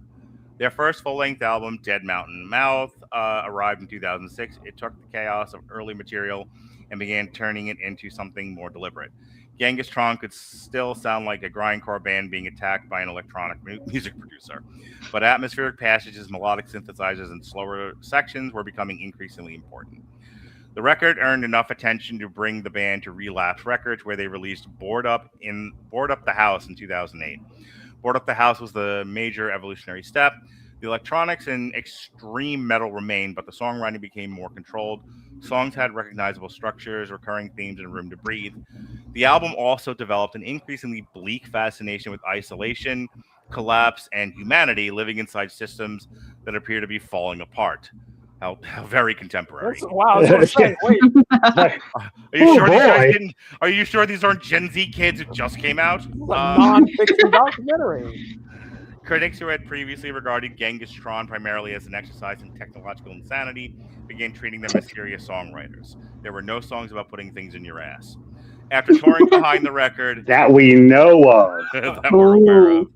Their first full-length album, Dead Mountain Mouth, arrived in 2006. It took the chaos of early material and began turning it into something more deliberate. Genghis Tron could still sound like a grindcore band being attacked by an electronic music producer, but atmospheric passages, melodic synthesizers, and slower sections were becoming increasingly important. The record earned enough attention to bring the band to Relapse Records, where they released Board Up the House in 2008. Board Up the House was the major evolutionary step. The electronics and extreme metal remained, but the songwriting became more controlled. Songs had recognizable structures, recurring themes, and room to breathe. The album also developed an increasingly bleak fascination with isolation, collapse, and humanity living inside systems that appear to be falling apart. How very contemporary. Wow. Wait. Are you sure these aren't Gen Z kids who just came out? Non-fiction documentary. Critics who had previously regarded Genghis Tron primarily as an exercise in technological insanity began treating them as serious songwriters. There were no songs about putting things in your ass. After touring behind the record... that we know of. that we're aware of.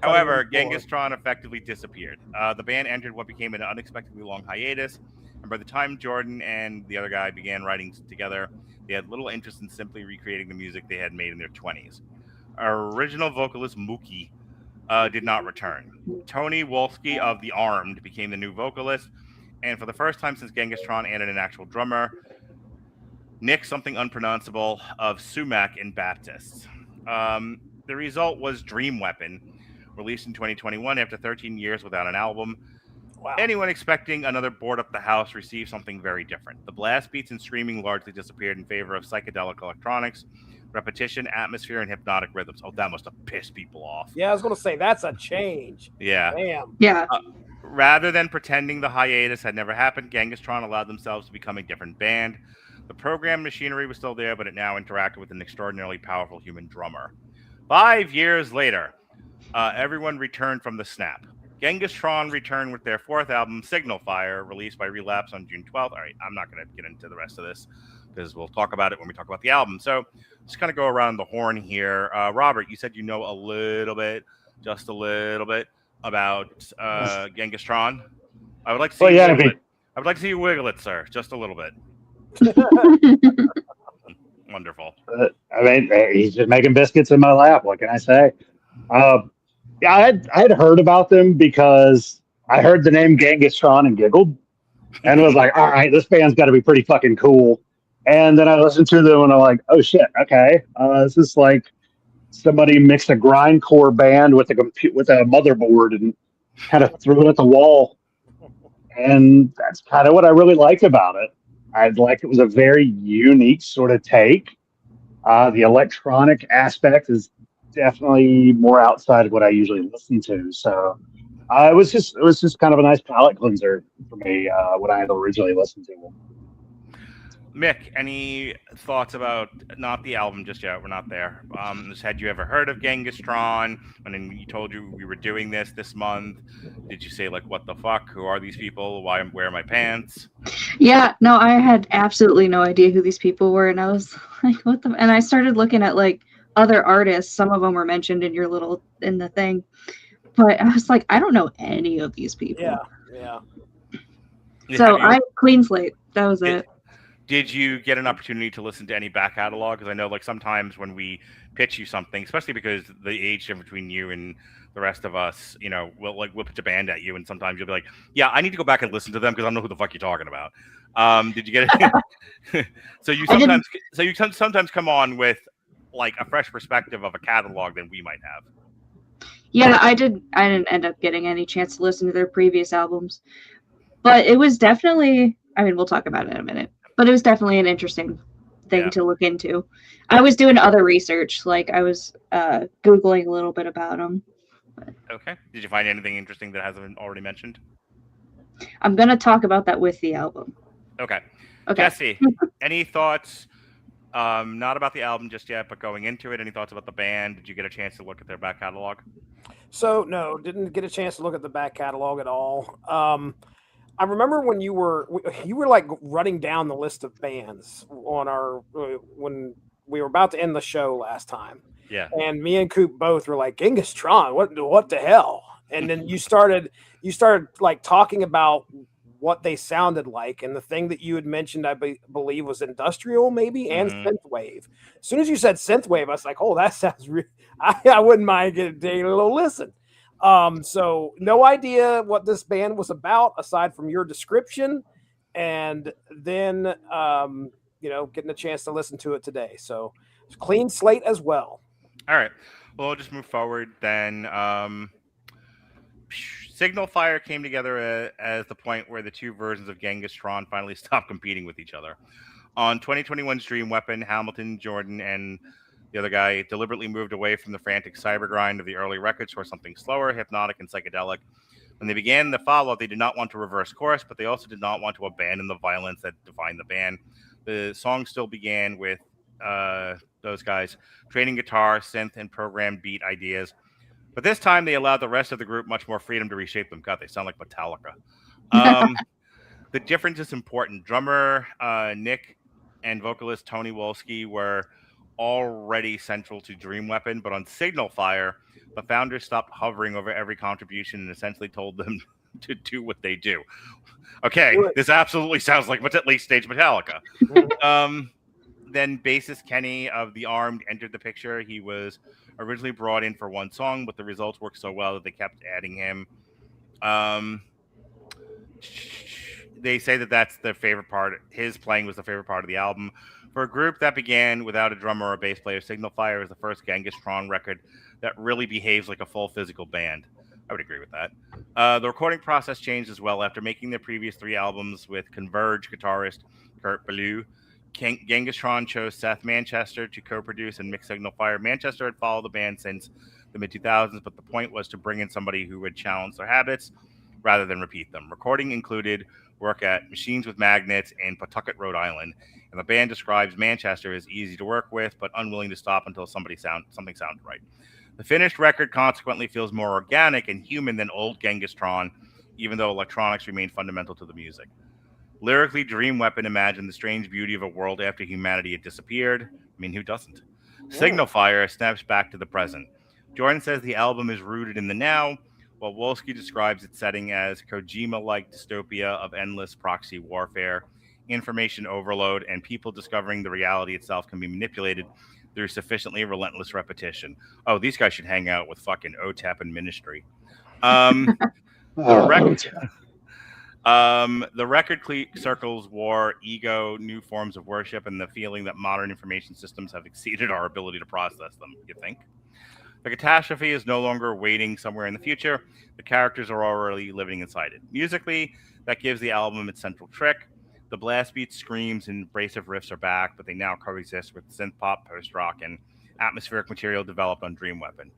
However, Genghis Tron effectively disappeared. The band entered what became an unexpectedly long hiatus, and by the time Jordan and the other guy began writing together, they had little interest in simply recreating the music they had made in their 20s. Our original vocalist, Mookie, did not return. Tony Wolski of The Armed became the new vocalist, and for the first time since Genghis Tron added an actual drummer, Nick something unpronounceable of Sumac and Baptists. The result was Dream Weapon, released in 2021 after 13 years without an album. Wow. Anyone expecting another Board Up the House received something very different. The blast beats and screaming largely disappeared in favor of psychedelic electronics, repetition, atmosphere, and hypnotic rhythms. Oh, that must have pissed people off. Yeah, I was going to say, that's a change. Yeah. Damn. Yeah. Rather than pretending the hiatus had never happened, Genghis Tron allowed themselves to become a different band. The program machinery was still there, but it now interacted with an extraordinarily powerful human drummer. 5 years later, everyone returned from the snap. Genghis Tron returned with their fourth album, Signal Fire, released by Relapse on June 12th. All right, I'm not going to get into the rest of this because we'll talk about it when we talk about the album. So just kind of go around the horn here. Robert, you said you know a little bit, just a little bit, about Genghis Tron. I would like to see I would like to see you wiggle it, sir, just a little bit. Wonderful. I mean, he's just making biscuits in my lap. What can I say? Yeah, I had heard about them because I heard the name Genghis Tron and giggled and was like, all right, this band's got to be pretty fucking cool. And then I listened to them and I'm like, oh shit, okay. This is like somebody mixed a grindcore band with a motherboard and kind of threw it at the wall. And that's kind of what I really liked about it. It was a very unique sort of take. The electronic aspect is definitely more outside of what I usually listen to. So it was just kind of a nice palate cleanser for me when I had originally listened to them. Mick, any thoughts about not the album just yet? We're not there. Just had you ever heard of Genghis Tron? And then you told you we were doing this month. Did you say like, what the fuck? Who are these people? Why I'm wearing my pants? Yeah, no, I had absolutely no idea who these people were, and I was like, what the? And I started looking at like other artists. Some of them were mentioned in the thing, but I was like, I don't know any of these people. Yeah. So I clean slate. That was it. Did you get an opportunity to listen to any back catalog? Because I know, like, sometimes when we pitch you something, especially because the age difference between you and the rest of us, you know, we'll pitch a band at you, and sometimes you'll be like, "Yeah, I need to go back and listen to them because I don't know who the fuck you're talking about." Did you get it? So you sometimes come on with like a fresh perspective of a catalog than we might have. Yeah, I didn't end up getting any chance to listen to their previous albums, but it was definitely. I mean, we'll talk about it in a minute. But it was definitely an interesting thing to look into. I was doing other research, like I was Googling a little bit about them. Okay. Did you find anything interesting that hasn't been already mentioned? I'm going to talk about that with the album. Okay. Jesse, any thoughts, not about the album just yet, but going into it, any thoughts about the band? Did you get a chance to look at their back catalog? So, no, didn't get a chance to look at the back catalog at all. I remember when you were like running down the list of bands on our when we were about to end the show last time. Yeah. And me and Coop both were like, Genghis Tron, what the hell? And then you started like talking about what they sounded like, and the thing that you had mentioned, I believe, was industrial maybe and synthwave. As soon as you said synthwave, I was like, oh, that sounds I wouldn't mind taking a little listen. So no idea what this band was about aside from your description, and then getting a chance to listen to it today. So clean slate as well. All right. Well, we'll just move forward then. Signal Fire came together as the point where the two versions of Genghis Tron finally stopped competing with each other. On 2021's Dream Weapon, Hamilton, Jordan, and the other guy deliberately moved away from the frantic cyber grind of the early records for something slower, hypnotic, and psychedelic. When they began the follow-up, they did not want to reverse course, but they also did not want to abandon the violence that defined the band. The song still began with those guys trading guitar, synth, and programmed beat ideas. But this time, they allowed the rest of the group much more freedom to reshape them. God, they sound like Metallica. The difference is important. Drummer Nick and vocalist Tony Wolski were already central to Dream Weapon, but on Signal Fire, the founders stopped hovering over every contribution and essentially told them to do what they do. Okay, this absolutely sounds like late stage Metallica. Then bassist Kenny of The Armed entered the picture. He was originally brought in for one song, but the results worked so well that they kept adding him. They say that that's their favorite part. His playing was the favorite part of the album. For a group that began without a drummer or a bass player, Signal Fire is the first Genghis Tron record that really behaves like a full physical band. I would agree with that. The recording process changed as well. After making their previous 3 albums with Converge guitarist Kurt Ballou, Genghis Tron chose Seth Manchester to co-produce and mix Signal Fire. Manchester had followed the band since the mid-2000s, but the point was to bring in somebody who would challenge their habits rather than repeat them. Recording included work at Machines with Magnets in Pawtucket, Rhode Island, and the band describes Manchester as easy to work with, but unwilling to stop until something sounded right. The finished record consequently feels more organic and human than old Genghis Tron, even though electronics remain fundamental to the music. Lyrically, Dream Weapon imagined the strange beauty of a world after humanity had disappeared. I mean, who doesn't? Yeah. Signal Fire snaps back to the present. Jordan says the album is rooted in the now, while Wolski describes its setting as Kojima-like dystopia of endless proxy warfare, information overload, and people discovering the reality itself can be manipulated through sufficiently relentless repetition. Oh, these guys should hang out with fucking OTEP and Ministry. The record circles war, ego, new forms of worship, and the feeling that modern information systems have exceeded our ability to process them, you think? The catastrophe is no longer waiting somewhere in the future. The characters are already living inside it. Musically, that gives the album its central trick. The blast beats, screams, and abrasive riffs are back, but they now coexist with synth-pop, post-rock, and atmospheric material developed on Dream Weapon.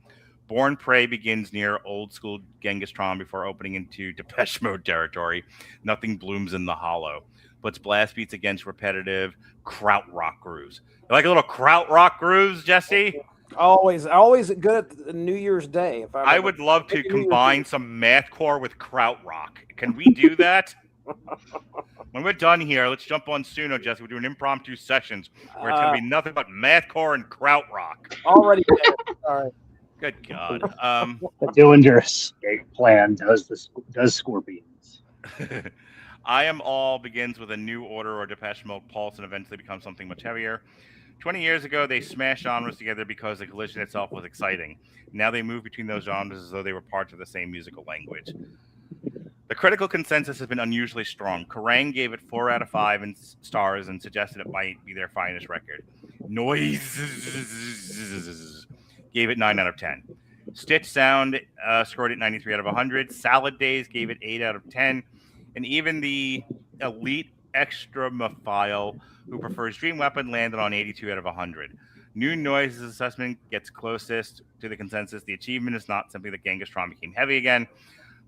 Born Prey begins near old-school Genghis Tron before opening into Depeche Mode territory. Nothing blooms in the hollow. puts blast beats against repetitive krautrock grooves. You like a little krautrock grooves, Jesse? Always good at New Year's Day. If I would love to combine some mathcore with krautrock. Can we do that? When we're done here, let's jump on Suno, Jesse. We're doing impromptu sessions where it's going to be nothing but mathcore and krautrock. Already did it. All right. Good God. The Dillinger escape plan does Scorpions. I Am All begins with a New Order or Depeche Mode pulse and eventually becomes something much heavier. 20 years ago, they smashed genres together because the collision itself was exciting. Now they move between those genres as though they were parts of the same musical language. The critical consensus has been unusually strong. Kerrang! Gave it 4 out of 5 stars and suggested it might be their finest record. Noise gave it 9 out of 10. Stitch Sound scored it 93 out of 100. Salad Days gave it 8 out of 10. And even the elite extremophile who prefers Dream Weapon landed on 82 out of 100. New Noise's assessment gets closest to the consensus. The achievement is not simply that Genghis Tron became heavy again,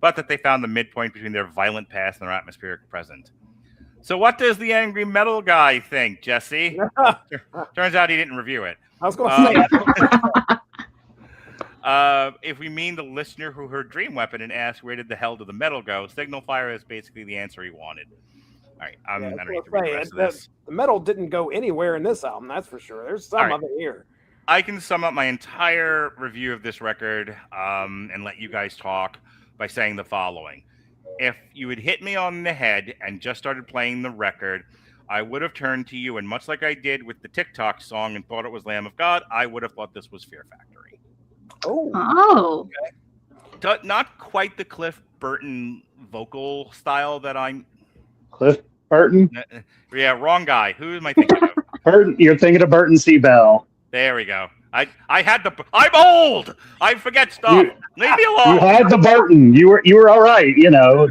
but that they found the midpoint between their violent past and their atmospheric present. So what does the angry metal guy think, Jesse? Turns out he didn't review it. I was going to say. If we mean the listener who heard Dream Weapon and asked where did the hell did the metal go, Signal Fire is basically the answer he wanted. All right, I don't need to read the rest of this. The metal didn't go anywhere in this album, that's for sure. There's some of it here. I can sum up my entire review of this record and let you guys talk by saying the following. If you had hit me on the head and just started playing the record, I would have turned to you, and much like I did with the TikTok song and thought it was Lamb of God, I would have thought this was Fear Factory. Oh. Okay. Not quite the Cliff Burton vocal style that I'm... Cliff Burton? Yeah, wrong guy. Who am I thinking of? Burton. You're thinking of Burton C. Bell. There we go. I had the... I'm old! I forget stuff. Leave me alone. You had the Burton. You were all right,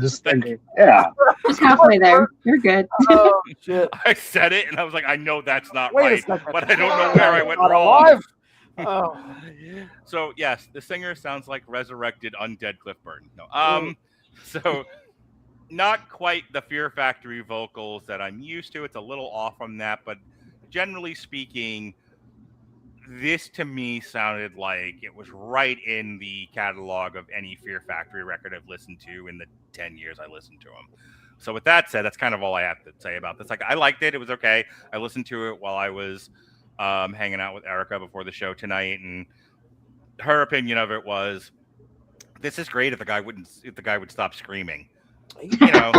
just thinking. Yeah. Just halfway there. You're good. Oh, shit. I said it, and I was like, I know that's not Wait a right, second. but I don't know where I went Not wrong. alive? Oh. So, yes, the singer sounds like resurrected undead Cliff Burton. No. So, not quite the Fear Factory vocals that I'm used to. It's a little off from that, but generally speaking, this to me sounded like it was right in the catalog of any Fear Factory record I've listened to in the 10 years I listened to them. So with that said, that's kind of all I have to say about this. Like, I liked it. It was okay. I listened to it while I was hanging out with Erica before the show tonight, and her opinion of it was, this is great if the guy would stop screaming. A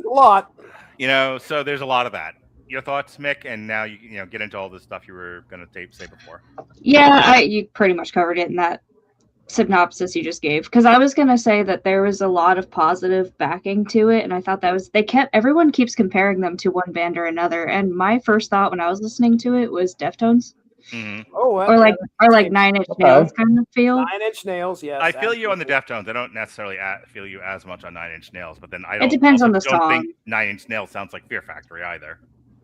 lot. So there's a lot of that. Your thoughts, Mick, and now you get into all the stuff you were going to say before. Yeah, you pretty much covered it in that synopsis you just gave. Because I was going to say that there was a lot of positive backing to it, and I thought that was everyone keeps comparing them to one band or another, and my first thought when I was listening to it was Deftones. Mm-hmm. Or like Nine Inch Nails kind of feel. 9 Inch Nails, yes. I feel you on the Deftones. I don't necessarily feel you as much on 9 Inch Nails, but then It depends on the don't song. think 9 Inch Nails sounds like Fear Factory either.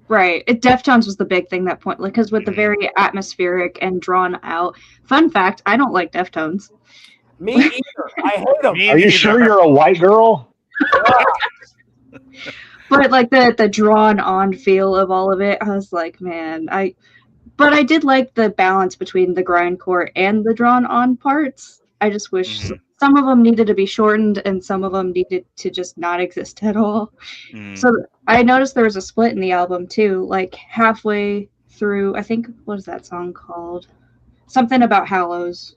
Right. Deftones was the big thing that point, because with the very atmospheric and drawn out. Fun fact: I don't like Deftones. Me either. I hate them. Are you sure you're a white girl? But like the drawn on feel of all of it, I was like, man, But I did like the balance between the grindcore and the drawn on parts. I just wish some of them needed to be shortened and some of them needed to just not exist at all. So I noticed there was a split in the album too, like halfway through. I think, what is that song called? Something about Hallows.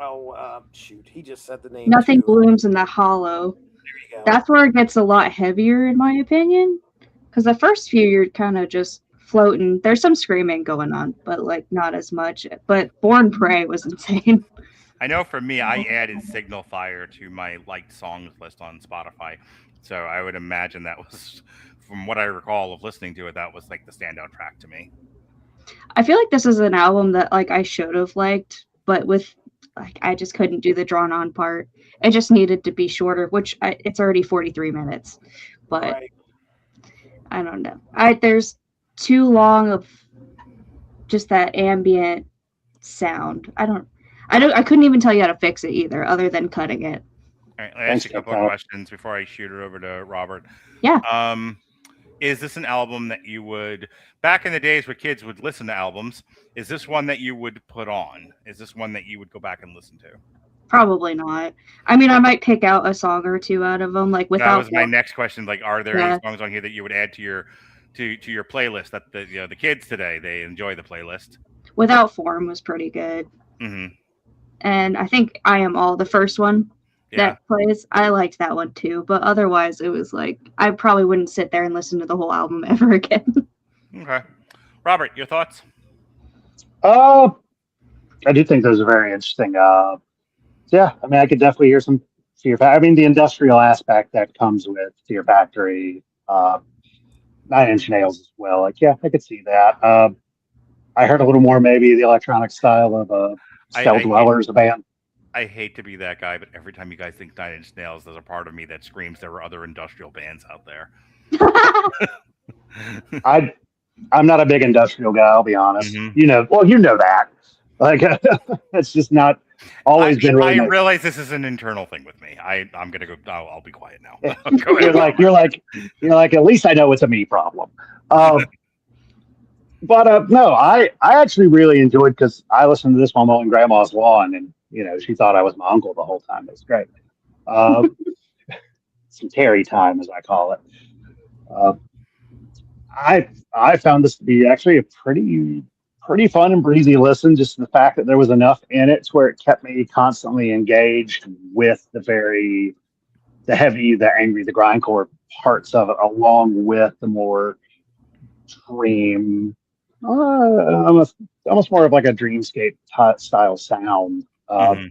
Oh, shoot. He just said the name. Nothing too. Blooms in the Hollow. There you go. That's where it gets a lot heavier, in my opinion. Because the first few, you're kind of just floating. There's some screaming going on, but like not as much. But Born Prey was insane. I know for me, I added Signal Fire to my liked songs list on Spotify. So I would imagine that was, from what I recall of listening to it, that was like the standout track to me. I feel like this is an album that like I should have liked, but with like I just couldn't do the drawn on part. It just needed to be shorter, which it's already 43 minutes. But Right. I don't know. There's too long of just that ambient sound. I couldn't even tell you how to fix it either, other than cutting it. All right, I'll ask you a couple of questions before I shoot it over to Robert. Yeah. is this an album that you would, back in the days where kids would listen to albums, is this one that you would put on? Is this one that you would go back and listen to? Probably not. I mean, I might pick out a song or two out of them, like without. That was my next question. Like, are there any songs on here that you would add to your playlist that the kids today, they enjoy the playlist? Without Form was pretty good. Mm-hmm. And I think I Am All, the first one that plays, I liked that one too. But otherwise, it was like, I probably wouldn't sit there and listen to the whole album ever again. Okay. Robert, your thoughts? I do think those are very interesting. Yeah, I mean, I could definitely hear some Fear Factory. I mean, the industrial aspect that comes with Fear Factory, 9 Inch Nails as well. Like, yeah, I could see that. I heard a little more maybe the electronic style of Cell Dwellers, a band. I hate to be that guy, but every time you guys think 9 Inch Nails, there's a part of me that screams there were other industrial bands out there. I'm not a big industrial guy, I'll be honest. Mm-hmm. You know that. Like, it's just not always been really. I realize this is an internal thing with me. I'm gonna go. I'll be quiet now. Go ahead. You're like. At least I know it's a me problem. But no, I actually really enjoyed, because I listened to this one mowing Grandma's lawn, and she thought I was my uncle the whole time. It's great. Some Terry time, as I call it. I found this to be actually a pretty fun and breezy listen. Just the fact that there was enough in it to where it kept me constantly engaged with the heavy, the angry, the grindcore parts of it, along with the more dream, almost more of like a dreamscape style sound. I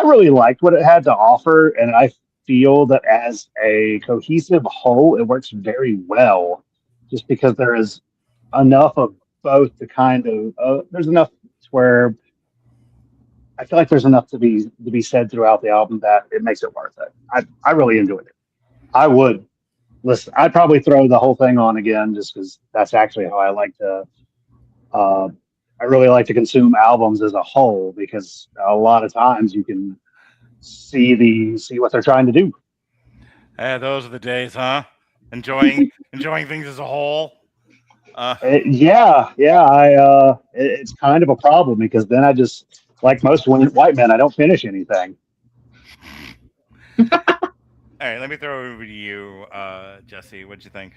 really liked what it had to offer, and I feel that as a cohesive whole, it works very well, just because there is enough of both to kind of there's enough to where I feel like there's enough to be said throughout the album that it makes it worth it. I really enjoyed it. I would listen. I'd probably throw the whole thing on again, just because that's actually how I like to. I really like to consume albums as a whole, because a lot of times you can see what they're trying to do. Those are the days, huh? Enjoying things as a whole. It's kind of a problem, because then I just, like most white men, I don't finish anything. All right, let me throw it over to you, Jesse. What'd you think?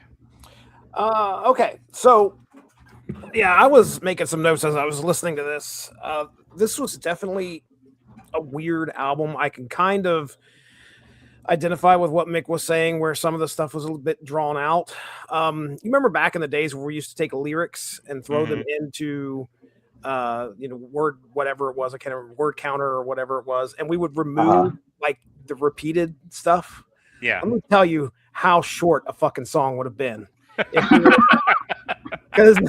Okay, so yeah, I was making some notes as I was listening to this. This was definitely a weird album. I can kind of identify with what Mick was saying, where some of the stuff was a little bit drawn out. You remember back in the days where we used to take lyrics and throw them into word, whatever it was, I can't remember, word counter or whatever it was, and we would remove like the repeated stuff. Yeah. Let me tell you how short a fucking song would have been. Because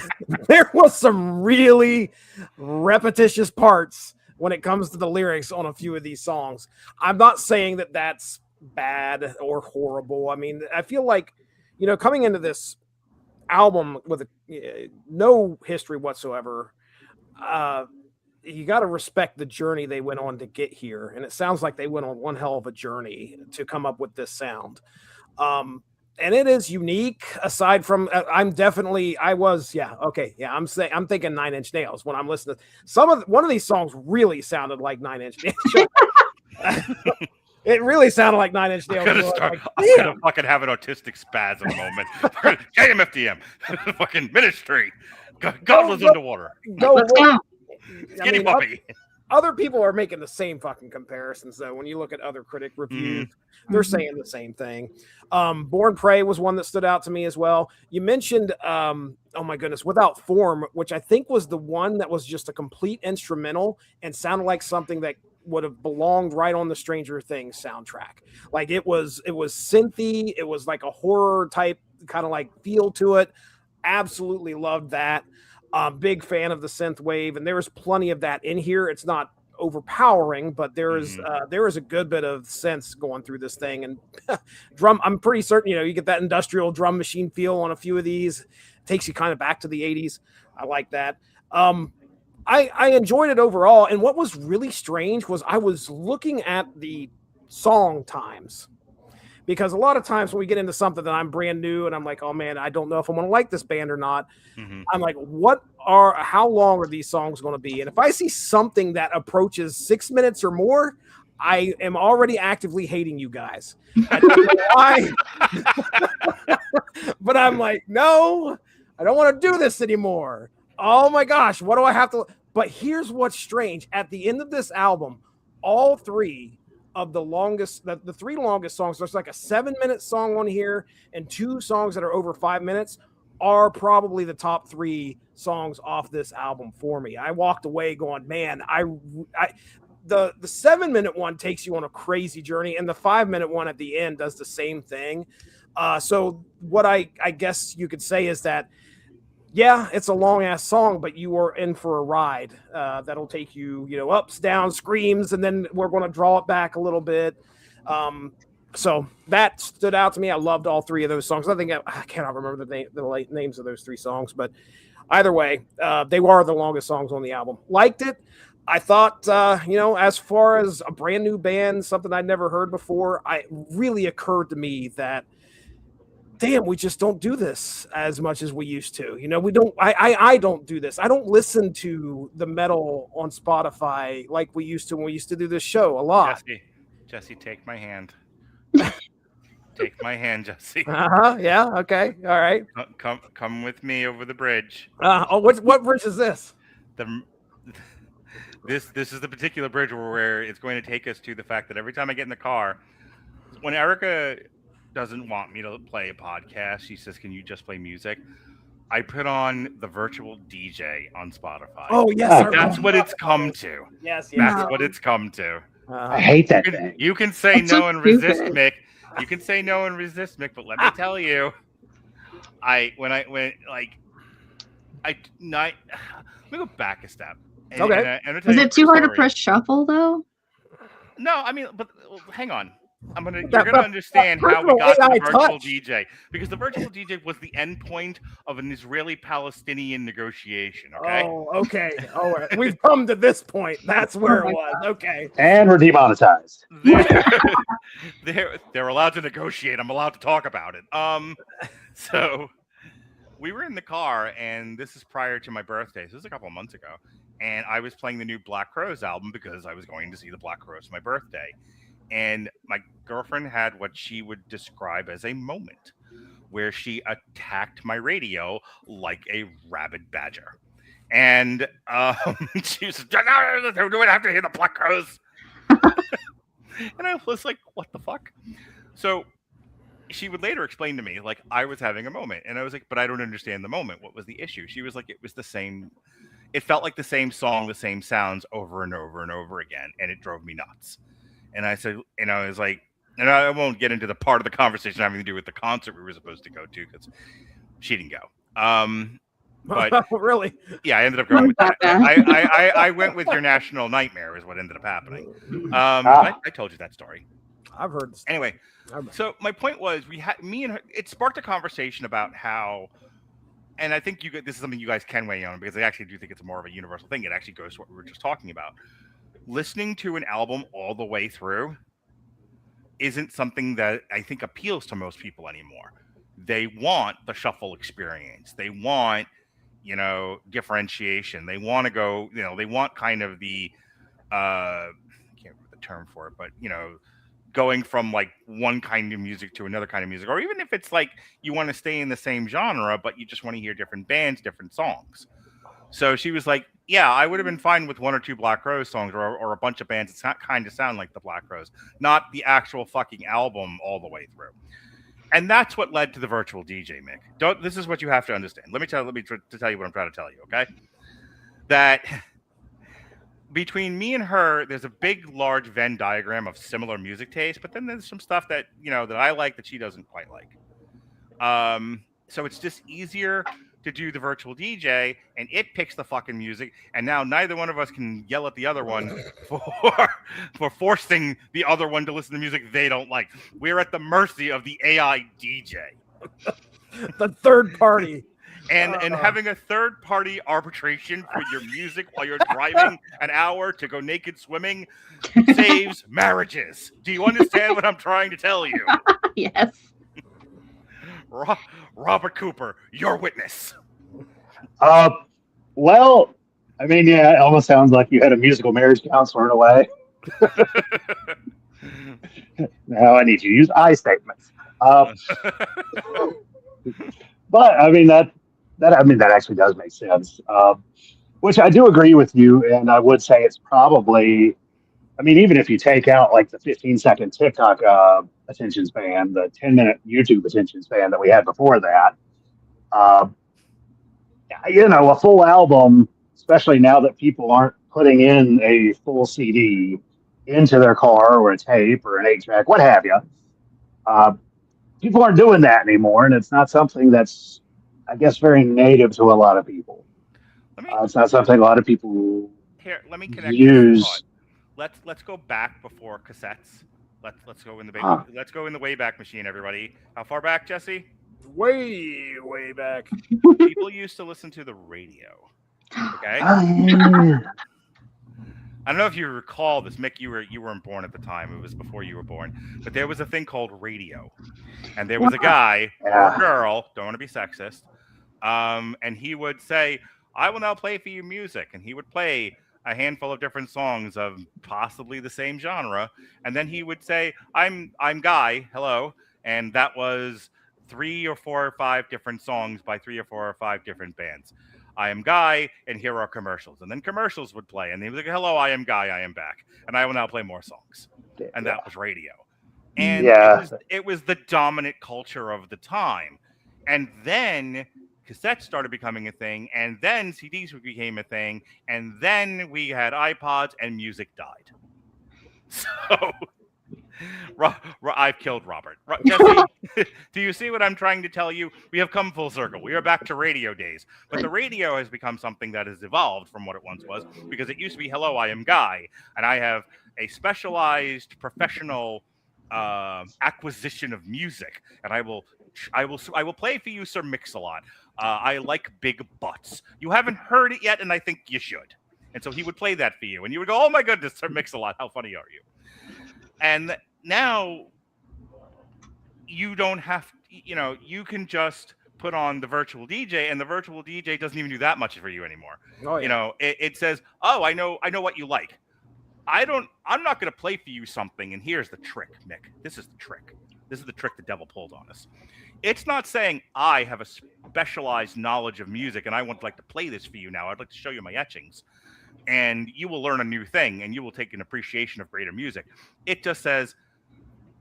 there was some really repetitious parts when it comes to the lyrics on a few of these songs. I'm not saying that that's bad or horrible. I mean, I feel like, coming into this album with no history whatsoever, you got to respect the journey they went on to get here. And it sounds like they went on one hell of a journey to come up with this sound. And it is unique, aside from I'm thinking 9 Inch Nails when I'm listening. One of these songs really sounded like 9 Inch Nails. It really sounded like 9 Inch Nails. I'm gonna fucking have an autistic spasm moment. JMFDM, fucking Ministry, God lives underwater. Skinny puppy. Other people are making the same fucking comparisons, though. When you look at other critic reviews, they're saying the same thing. Born Prey was one that stood out to me as well. You mentioned, oh my goodness, Without Form, which I think was the one that was just a complete instrumental and sounded like something that would have belonged right on the Stranger Things soundtrack. Like it was synthy. It was like a horror type kind of like feel to it. Absolutely loved that. Big fan of the synth wave, and there was plenty of that in here. It's not overpowering, but there is a good bit of sense going through this thing. And drum, I'm pretty certain, you get that industrial drum machine feel on a few of these. It takes you kind of back to the 80s. I like that. I enjoyed it overall. And what was really strange was I was looking at the song times, because a lot of times when we get into something that I'm brand new and I'm like, oh man, I don't know if I'm going to like this band or not. I'm like, how long are these songs going to be? And if I see something that approaches 6 minutes or more, I am already actively hating you guys. I don't know why, but I'm like, no, I don't want to do this anymore. Oh my gosh, what do I have to? But here's what's strange. At the end of this album, all three of the longest, the three longest songs, there's like a 7-minute song on here and 2 songs that are over 5 minutes, are probably the top 3 songs off this album for me. I walked away going, man, the 7-minute one takes you on a crazy journey, and the 5-minute one at the end does the same thing. So what I guess you could say is that, yeah, it's a long ass song, but you are in for a ride that'll take you, ups, downs, screams, and then we're going to draw it back a little bit. So that stood out to me. I loved all 3 of those songs. I think I cannot remember the names of those 3 songs, but either way, they were the longest songs on the album. Liked it. I thought, as far as a brand new band, something I'd never heard before, it really occurred to me that, damn, we just don't do this as much as we used to. We don't, I don't do this. I don't listen to the metal on Spotify like we used to when we used to do this show a lot. Jesse, take my hand. Take my hand, Jesse. Yeah. Okay. All right. Come with me over the bridge. What bridge is this? This is the particular bridge where it's going to take us to the fact that every time I get in the car, when Erica doesn't want me to play a podcast, she says, "Can you just play music?" I put on the virtual DJ on Spotify. Oh yes, that's what it's come to. Yes, that's what it's come to. I hate that thing. You can say no and resist, Mick. You can say no and resist, Mick, but let me tell you, let me go back a step. Okay. Is it too hard to press shuffle though? No, I mean, but hang on. You're gonna understand how we got to the virtual DJ, because the virtual DJ was the end point of an Israeli-Palestinian negotiation. Okay. Oh, okay. All right. We've come to this point. That's where it was. Okay. And we're demonetized. They're allowed to negotiate. I'm allowed to talk about it. So we were in the car, and this is prior to my birthday. So this was a couple of months ago, and I was playing the new Black Crowes album because I was going to see the Black Crowes for my birthday. And my girlfriend had what she would describe as a moment where she attacked my radio like a rabid badger. And she was, "Do I have to hear the Black Crowes?" And I was like, what the fuck? So she would later explain to me, like, I was having a moment. And I was like, but I don't understand the moment. What was the issue? She was like, it was the same. It felt like the same song, the same sounds over and over and over again. And it drove me nuts. And I said, and I was like, and I won't get into the part of the conversation having to do with the concert we were supposed to go to because she didn't go. But really, yeah, I ended up going with that. I went with Your National Nightmare is what ended up happening. I told you that story. I've heard. Anyway, so my point was, me and her. It sparked a conversation about how, and I think this is something you guys can weigh in on because I actually do think it's more of a universal thing. It actually goes to what we were just talking about. Listening to an album all the way through isn't something that I think appeals to most people anymore. They want the shuffle experience. They want, differentiation. They want to go, they want kind of the, I can't remember the term for it, but, going from like one kind of music to another kind of music, or even if it's like you want to stay in the same genre, but you just want to hear different bands, different songs. So she was like, yeah, I would have been fine with 1 or 2 Black Crowes songs or a bunch of bands that kind of sound like the Black Crowes, not the actual fucking album all the way through. And that's what led to the virtual DJ, Mick. This is what you have to understand. Let me tell you what I'm trying to tell you, okay? That between me and her, there's a big, large Venn diagram of similar music taste, but then there's some stuff that, that I like that she doesn't quite like. So it's just easier to do the virtual DJ, and it picks the fucking music, and now neither one of us can yell at the other one for forcing the other one to listen to music they don't like. We're at the mercy of the AI DJ. The third party. And having a third-party arbitration for your music while you're driving an hour to go naked swimming saves marriages. Do you understand what I'm trying to tell you? Yes. Robert Cooper, your witness. Well, I mean, yeah, it almost sounds like you had a musical marriage counselor in a way. Now I need you to use I statements. But I mean that actually does make sense. Which I do agree with you, and I would say it's probably. I mean, even if you take out like the 15-second TikTok attention span, the 10-minute YouTube attention span that we had before that, a full album, especially now that people aren't putting in a full CD into their car or a tape or an 8-track, what have you. People aren't doing that anymore, and it's not something that's, I guess, very native to a lot of people. It's not something a lot of people let me connect use. Let's go back before cassettes. Let's go in the let's go in the Wayback Machine, everybody. How far back, Jesse? Way back. People used to listen to the radio. Okay. I don't know if you recall this, Mick. You weren't born at the time. It was before you were born. But there was a thing called radio, and there was a guy or a girl. Don't want to be sexist. And he would say, "I will now play for you music," and he would play a handful of different songs of possibly the same genre, and then he would say, I'm Guy, hello," and that was 3 or 4 or 5 different songs by 3 or 4 or 5 different bands. I am Guy, and here are commercials. And then commercials would play, and he was like, "Hello, I am Guy, I am back, and I will now play more songs." And that was radio. And it was the dominant culture of the time. And then cassettes started becoming a thing, and then CDs became a thing, and then we had iPods, and music died. So, I've killed Robert. Jesse, do you see what I'm trying to tell you? We have come full circle. We are back to radio days. But the radio has become something that has evolved from what it once was, because it used to be, "Hello, I am Guy, and I have a specialized professional acquisition of music, and I will play for you Sir Mix-a-Lot. I like big butts. You haven't heard it yet, and I think you should." And so he would play that for you, and you would go, "Oh my goodness, Sir Mix-a-Lot, how funny are you?" And now you don't have, you can just put on the virtual DJ, and the virtual DJ doesn't even do that much for you anymore. Oh, yeah. It says, "Oh, I know what you like. I'm not going to play for you something, and here's the trick, Mick. This is the trick. This is the trick the devil pulled on us." It's not saying, "I have a specialized knowledge of music, and I would like to play this for you now. I'd like to show you my etchings. And you will learn a new thing, and you will take an appreciation of greater music." It just says,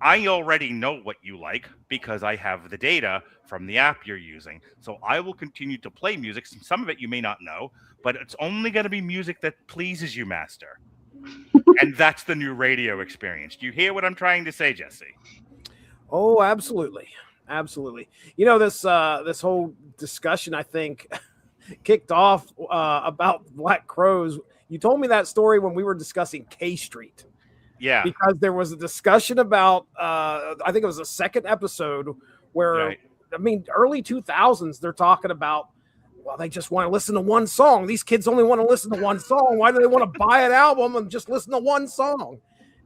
"I already know what you like because I have the data from the app you're using. So I will continue to play music. Some of it you may not know, but it's only going to be music that pleases you, master." And that's the new radio experience. Do you hear what I'm trying to say, Jesse? Oh, absolutely. Absolutely. This whole discussion, I think, kicked off about Black Crowes. You told me that story when we were discussing K Street. Yeah. Because there was a discussion about, I think it was the second episode where, right. I mean, early 2000s, they're talking about, well, they just want to listen to one song. These kids only want to listen to one song. Why do they want to buy an album and just listen to one song?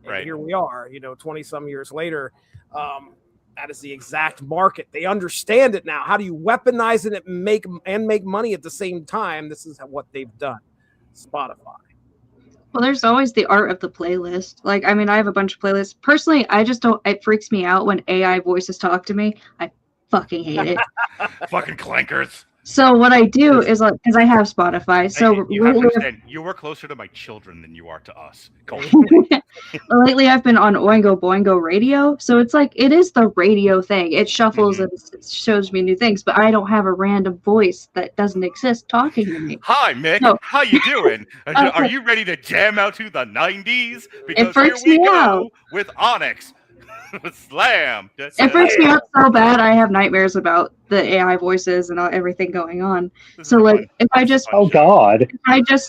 And right. Here we are, 20-some years later. That is the exact market. They understand it now. How do you weaponize it and make money at the same time? This is what they've done. Spotify. Well, there's always the art of the playlist. Like, I mean, I have a bunch of playlists. Personally, I just don't. It freaks me out when AI voices talk to me. I fucking hate it. Fucking clankers. So what I do is, like, because I have Spotify. So you have to understand, you are closer to my children than you are to us. Lately, I've been on Oingo Boingo Radio. So it's like, it is the radio thing. It shuffles and it shows me new things, but I don't have a random voice that doesn't exist talking to me. Hi, Mick. So, how you doing? Are you ready to jam out to the 90s? Because it freaks here we me go out. With Onyx. Slam. It freaks me out so bad. I have nightmares about the AI voices and everything going on. So, like, if I just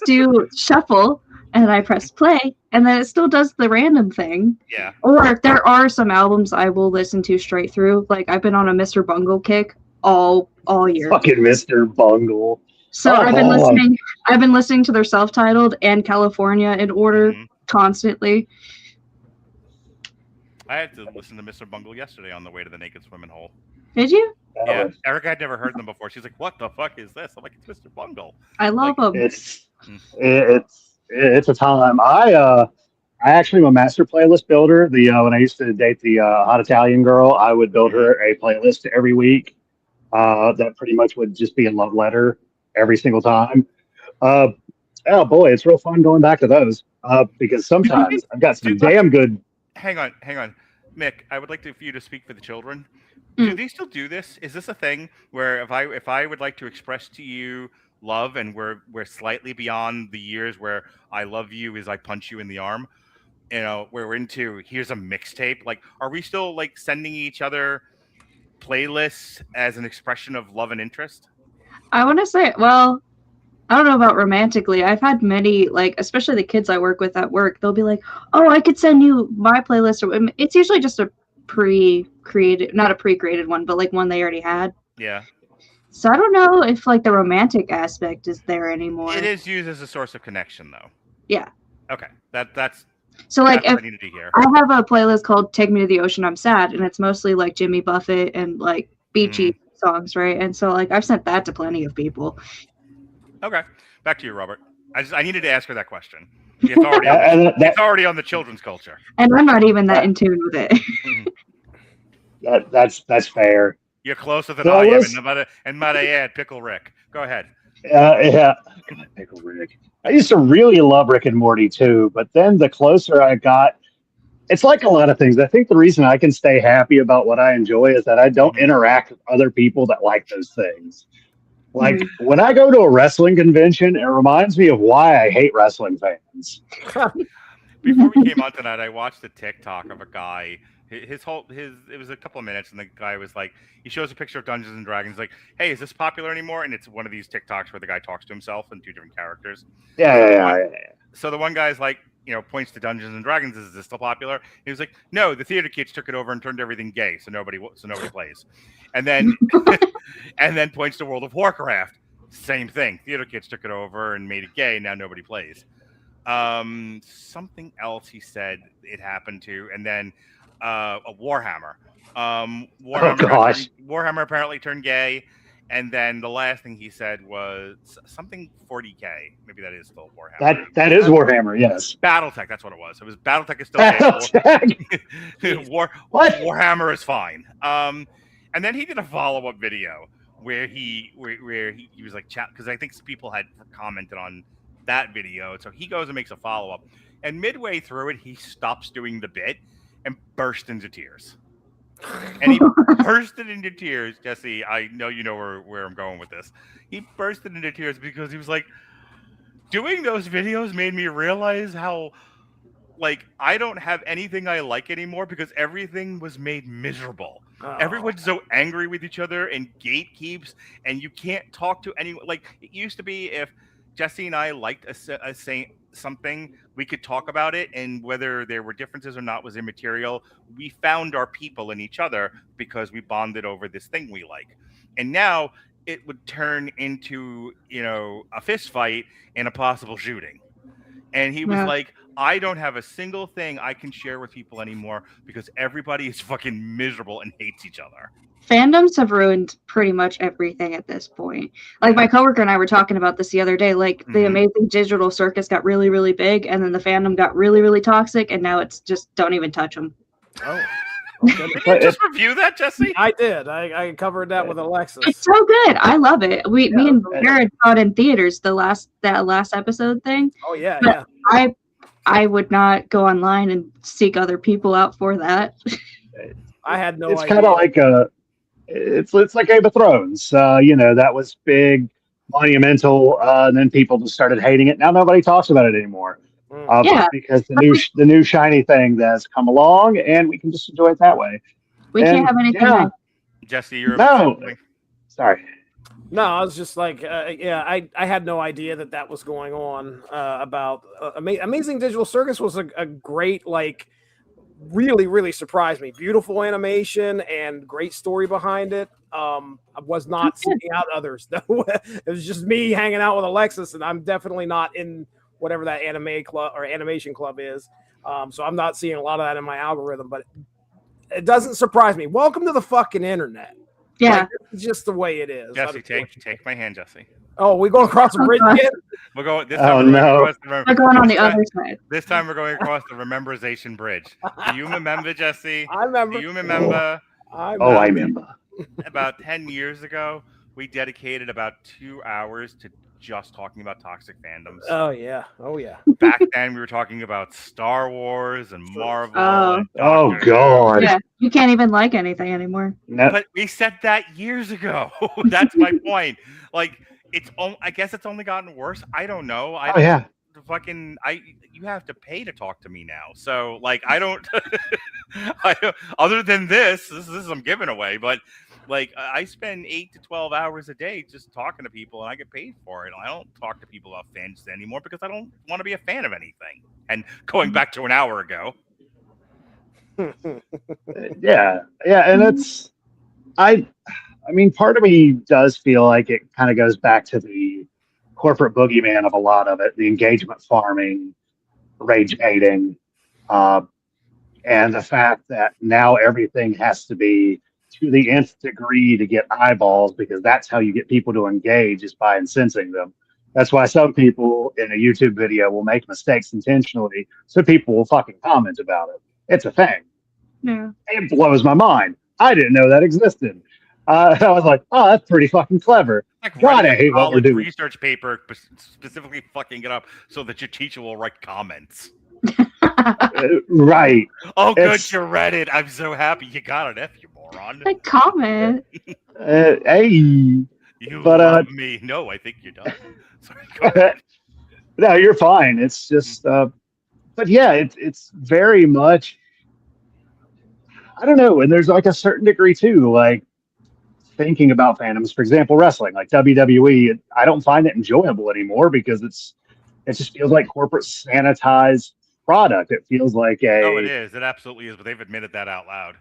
do shuffle and I press play, and then it still does the random thing. Yeah. Or there are some albums I will listen to straight through. Like, I've been on a Mr. Bungle kick all all year. Fucking Mr. Bungle. So I've been listening to their self-titled and California in order constantly. I had to listen to Mr. Bungle yesterday on the way to the Naked Swimming Hole. Did you? Yeah, Erica had never heard them before. She's like, "What the fuck is this?" I'm like, "It's Mr. Bungle." I love them. It's a time. I actually am a master playlist builder. When I used to date the hot Italian girl, I would build her a playlist every week. That pretty much would just be a love letter every single time. Oh boy, it's real fun going back to those because sometimes I've got some damn good. Hang on, Mick. I would like for you to speak for the children. Do they still do this? Is this a thing where if I would like to express to you love, and we're slightly beyond the years where I love you is I punch you in the arm, you know, where we're into here's a mixtape. Like, are we still like sending each other playlists as an expression of love and interest? I want to say, well, I don't know about romantically. I've had many, like, especially the kids I work with at work, they'll be like, oh, I could send you my playlist. It's usually just a not a pre-created one, but like one they already had. Yeah. So I don't know if like the romantic aspect is there anymore. It is used as a source of connection though. Yeah. Okay. That's so like that's what I needed to hear. I have a playlist called Take Me to the Ocean, I'm Sad, and it's mostly like Jimmy Buffett and like beachy songs, right? And so like I've sent that to plenty of people. Okay. Back to you, Robert. I needed to ask her that question. It's already on the children's culture. And I'm not even that in tune with it. That's fair. You're closer than I am, and might I add, Pickle Rick. Go ahead. Yeah. Pickle Rick. I used to really love Rick and Morty too, but then the closer I got, it's like a lot of things. I think the reason I can stay happy about what I enjoy is that I don't interact with other people that like those things. Like when I go to a wrestling convention, it reminds me of why I hate wrestling fans. Before we came on tonight, I watched a TikTok of a guy. It was a couple of minutes, and the guy was like, he shows a picture of Dungeons and Dragons, like, hey, is this popular anymore? And it's one of these TikToks where the guy talks to himself in two different characters. Yeah. So the one guy's like, points to Dungeons and Dragons. Is this still popular? He was like, no, the theater kids took it over and turned everything gay, so nobody plays. And then and then points to World of Warcraft. Same thing. Theater kids took it over and made it gay. Now nobody plays. Something else he said it happened to, and then a Warhammer. Warhammer apparently turned gay. And then the last thing he said was something 40K. Maybe that is still Warhammer. That is Warhammer, yes. BattleTech, that's what it was. It was BattleTech is still gay. Warhammer is fine. And then he did a follow-up video where he was like chat, because I think people had commented on that video. So he goes and makes a follow-up. And midway through it, he stops doing the bit and burst into tears. And he bursted into tears. Jesse, I know you know where I'm going with this. He bursted into tears because he was like, doing those videos made me realize how, like, I don't have anything I like anymore because everything was made miserable. Oh. Everyone's so angry with each other and gatekeeps, and you can't talk to anyone. Like, it used to be if Jesse and I liked something, we could talk about it, and whether there were differences or not was immaterial. We found our people in each other because we bonded over this thing we like. And now it would turn into, a fist fight and a possible shooting. And he was like, I don't have a single thing I can share with people anymore because everybody is fucking miserable and hates each other. Fandoms have ruined pretty much everything at this point. Like, my coworker and I were talking about this the other day. Like, the Amazing Digital Circus got really, really big, and then the fandom got really, really toxic, and now it's just don't even touch them. Oh. Did you just review that, Jesse? I did. I covered that with Alexis. It's so good. I love it. Me and Jared saw it in theaters, that last episode thing. Oh, yeah, but I would not go online and seek other people out for that. I had no idea. It's kind of like it's like Game of Thrones. That was big, monumental, and then people just started hating it. Now nobody talks about it anymore. Because the new shiny thing that's come along, and we can just enjoy it that way. We can't have anything. Yeah. Jesse, you're sorry. No, I was just like, I had no idea that was going on. About Amazing Digital Circus was a great, like, really, really surprised me. Beautiful animation and great story behind it. I was not seeking out others. It was just me hanging out with Alexis, and I'm definitely not in whatever that anime club or animation club is. So I'm not seeing a lot of that in my algorithm, but it doesn't surprise me. Welcome to the fucking internet. Yeah. Like, it's just the way it is. Jesse, take my hand, Jesse. Oh, we going across the bridge again? We're going this time. We're going on the other side. This time we're going across the Rememorization Bridge. Do you remember, Jesse? I remember. Do you remember? I remember. About 10 years ago, we dedicated about 2 hours to just talking about toxic fandoms. Oh yeah. Back then, we were talking about Star Wars and Marvel. And oh God. Yeah, you can't even like anything anymore. No. But we said that years ago. That's my point. Like, I guess it's only gotten worse. I don't know. You have to pay to talk to me now. So like, I don't, other than this is I'm giving away, but like I spend 8 to 12 hours a day just talking to people and I get paid for it. I don't talk to people about fans anymore because I don't want to be a fan of anything. And going back to an hour ago. Yeah. And it's, I mean, part of me does feel like it kind of goes back to the corporate boogeyman of a lot of it, the engagement farming, rage baiting, and the fact that now everything has to be to the nth degree to get eyeballs, because that's how you get people to engage, is by incensing them. That's why some people in a YouTube video will make mistakes intentionally so people will fucking comment about it. It's a thing. Yeah. It blows my mind. I didn't know that existed. I was like, oh, that's pretty fucking clever. Like God, I hate what we're doing. Research paper specifically fucking it up so that your teacher will write comments. Right. Oh, good, you read it. I'm so happy you got an F, you moron. Like, comment. Hey. You love me. No, I think you don't. Sorry, go ahead. No, you're fine. It's just, but yeah, it's very much, I don't know. And there's like a certain degree too, like thinking about fandoms, for example, wrestling, like WWE, I don't find it enjoyable anymore because it just feels like corporate sanitized product. It feels like No, it is. It absolutely is. But they've admitted that out loud.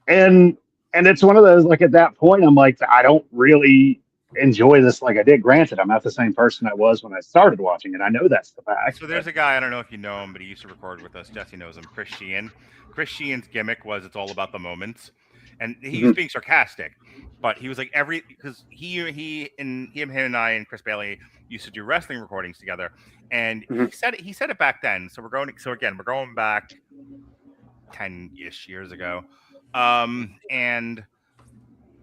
And it's one of those, like, at that point, I'm like, I don't really enjoy this like I did. Granted, I'm not the same person I was when I started watching it. I know that's the fact. So there's a guy, I don't know if you know him, but he used to record with us. Jesse knows him, Chris Sheehan. Chris Sheehan's gimmick was it's all about the moments. And he was being sarcastic, but he was like because he and him and I and Chris Bailey used to do wrestling recordings together, and he said it back then. So we're going back 10-ish years ago, and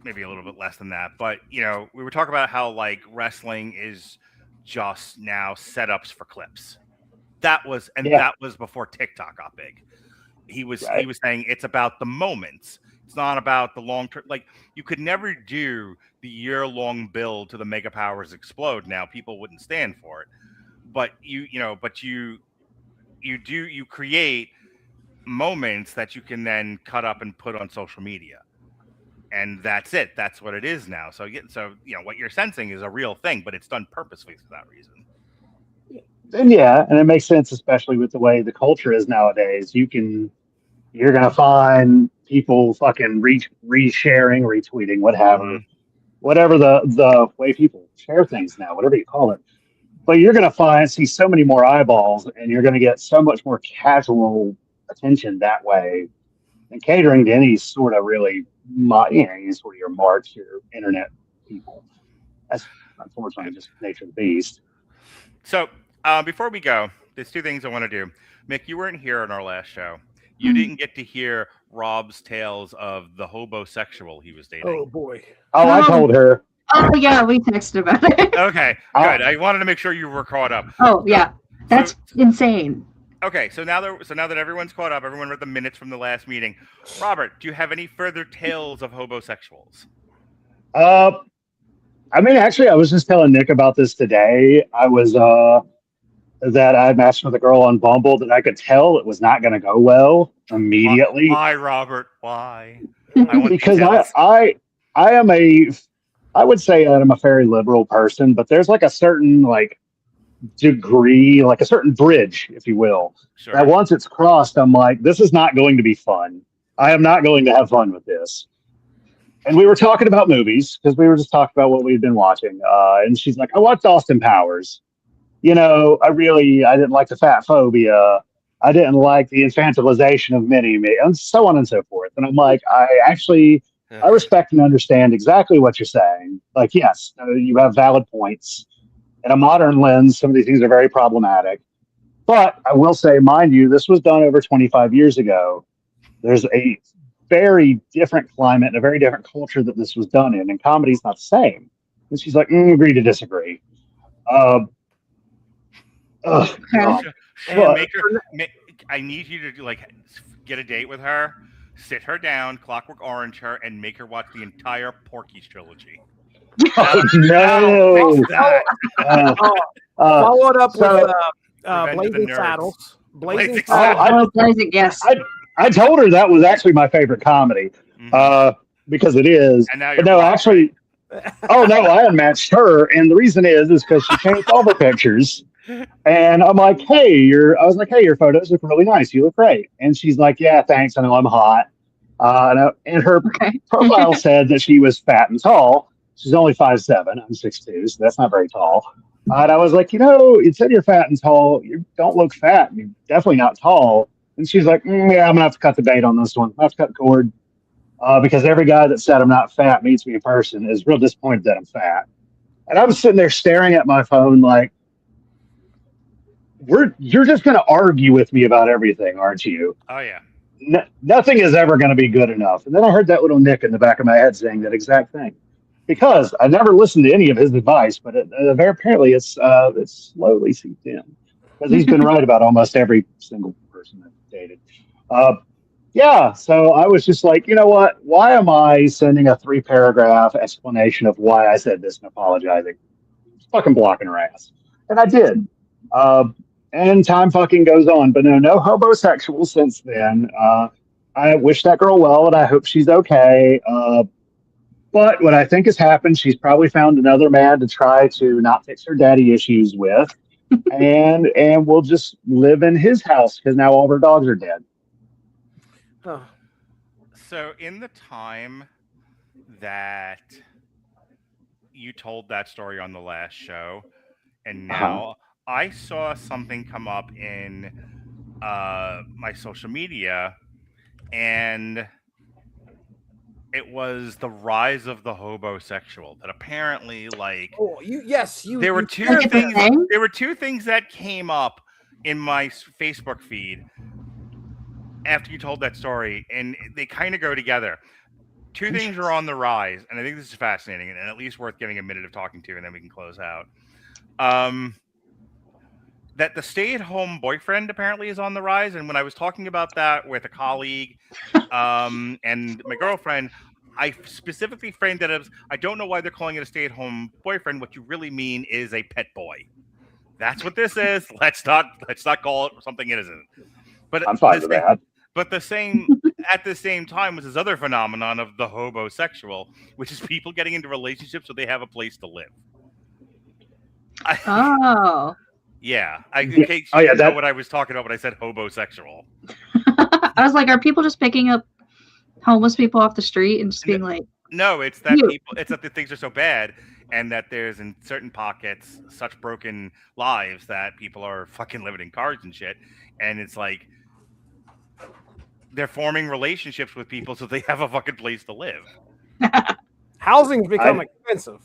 maybe a little bit less than that. But we were talking about how like wrestling is just now setups for clips. That was before TikTok got big. He was saying it's about the moments. It's not about the long term. Like, you could never do the year-long build to the Mega Powers explode. Now people wouldn't stand for it, but you create moments that you can then cut up and put on social media, and that's it. That's what it is now. So what you're sensing is a real thing, but it's done purposely for that reason. And and it makes sense, especially with the way the culture is nowadays. You're gonna find people fucking resharing, retweeting, whatever the way people share things now, whatever you call it. But you're gonna see so many more eyeballs, and you're gonna get so much more casual attention that way, and catering to any sort of really, any sort of your marks, your internet people. That's unfortunately just the nature of the beast. So before we go, there's two things I want to do. Mick, you weren't here on our last show. You didn't get to hear Rob's tales of the hobosexual he was dating. Oh boy! Oh, I told her. Oh yeah, we texted about it. Okay, good. I wanted to make sure you were caught up. Oh yeah, that's insane. Okay, so now that everyone's caught up, everyone read the minutes from the last meeting. Robert, do you have any further tales of hobosexuals? I mean, actually, I was just telling Nick about this today. I was that I matched with a girl on Bumble that I could tell it was not going to go well immediately. Why, Robert? Why? Because I would say that I'm a very liberal person, but there's like a certain like degree, like a certain bridge, if you will, that once it's crossed, I'm like, this is not going to be fun. I am not going to have fun with this. And we were talking about movies because we were just talking about what we'd been watching. And she's like, I watched Austin Powers. You know, I didn't like the fat phobia. I didn't like the infantilization of many, and so on and so forth. And I'm like, I respect and understand exactly what you're saying. Like, yes, you have valid points. In a modern lens, some of these things are very problematic. But I will say, mind you, this was done over 25 years ago. There's a very different climate and a very different culture that this was done in, and comedy's not the same. And she's like, agree to disagree. God. I need you to like get a date with her, sit her down, Clockwork Orange her, and make her watch the entire Porky's trilogy. Oh no! Follow it up with Blazing Saddles. Blazing Saddles. Blazing, yes. I told her that was actually my favorite comedy, because it is. And now but no, actually, I unmatched her, and the reason is because she changed all the pictures, and I'm like, hey, your photos look really nice. You look great, and she's like, yeah, thanks. I know I'm hot, and her profile said that she was fat and tall. She's only 5'7". I'm 6'2", so that's not very tall. And I was like, it said you're fat and tall. You don't look fat. You're definitely not tall. And she's like, yeah, I'm going to have to cut the bait on this one. I have to cut the cord. Because every guy that said I'm not fat meets me in person is real disappointed that I'm fat. And I was sitting there staring at my phone like, you're just going to argue with me about everything, aren't you? Oh, yeah. Nothing is ever going to be good enough. And then I heard that little nick in the back of my head saying that exact thing. Because I never listened to any of his advice, but apparently it's slowly seeped in. Because he's been right about almost every single person I've dated. So I was just like, you know what? Why am I sending a 3-paragraph explanation of why I said this and apologizing? Just fucking blocking her ass. And I did. And time fucking goes on. But no homosexual since then. I wish that girl well, and I hope she's okay. But what I think has happened, she's probably found another man to try to not fix her daddy issues with. and we'll just live in his house because now all her dogs are dead. Oh. So in the time that you told that story on the last show, and now I saw something come up in my social media, and it was the rise of the hobosexual. That apparently, there were two things. There were two things that came up in my Facebook feed after you told that story, and they kind of go together. Two things are on the rise, and I think this is fascinating and at least worth getting a minute of talking to, and then we can close out. That the stay-at-home boyfriend apparently is on the rise, and when I was talking about that with a colleague and my girlfriend, I specifically framed it as, I don't know why they're calling it a stay-at-home boyfriend. What you really mean is a pet boy. That's what this is. Let's not call it something it isn't. But I'm fine with that. But at the same time was this other phenomenon of the hobosexual, which is people getting into relationships so they have a place to live. Yeah. Know what I was talking about when I said hobosexual. I was like, are people just picking up homeless people off the street and just being like... No, it's that it's that the things are so bad, and that there's in certain pockets such broken lives that people are fucking living in cars and shit. And it's like they're forming relationships with people so they have a fucking place to live. Housing's become expensive.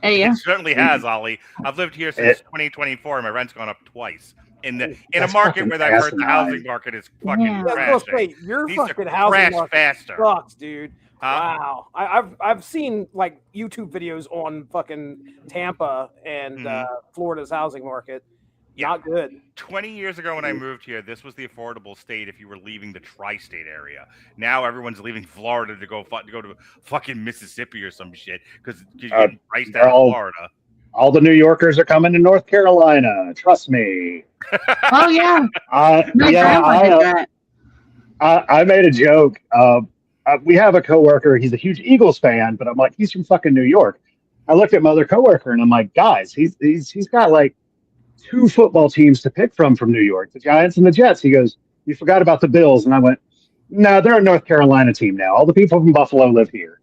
It certainly has, Ollie. I've lived here since 2024. My rent's gone up twice. In a market where I've heard the housing market is fucking crashing. Your fucking housing market faster. Sucks, dude. Wow. I've seen like YouTube videos on fucking Tampa and Florida's housing market. Not good. 20 years ago when I moved here, this was the affordable state if you were leaving the tri-state area. Now everyone's leaving Florida to go to fucking Mississippi or some shit because you're getting priced out of Florida. All the New Yorkers are coming to North Carolina. Trust me. Oh, yeah. I made a joke. We have a coworker. He's a huge Eagles fan, but I'm like, he's from fucking New York. I looked at my other coworker and I'm like, guys, he's got like 2 football teams to pick from New York, the Giants and the Jets. He goes, you forgot about the Bills. And I went, no, they're a North Carolina team now. All the people from Buffalo live here.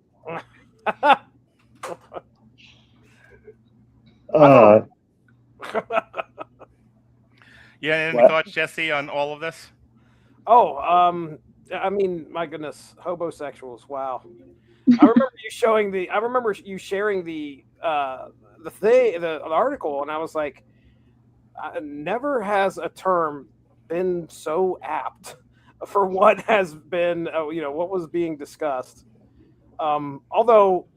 Yeah, any What? thoughts, Jesse, on all of this? Oh, I mean, my goodness, hobosexuals. Wow. I remember you showing the. I remember you sharing the thing, the article, and I was like, never has a term been so apt for what has been, what was being discussed. Although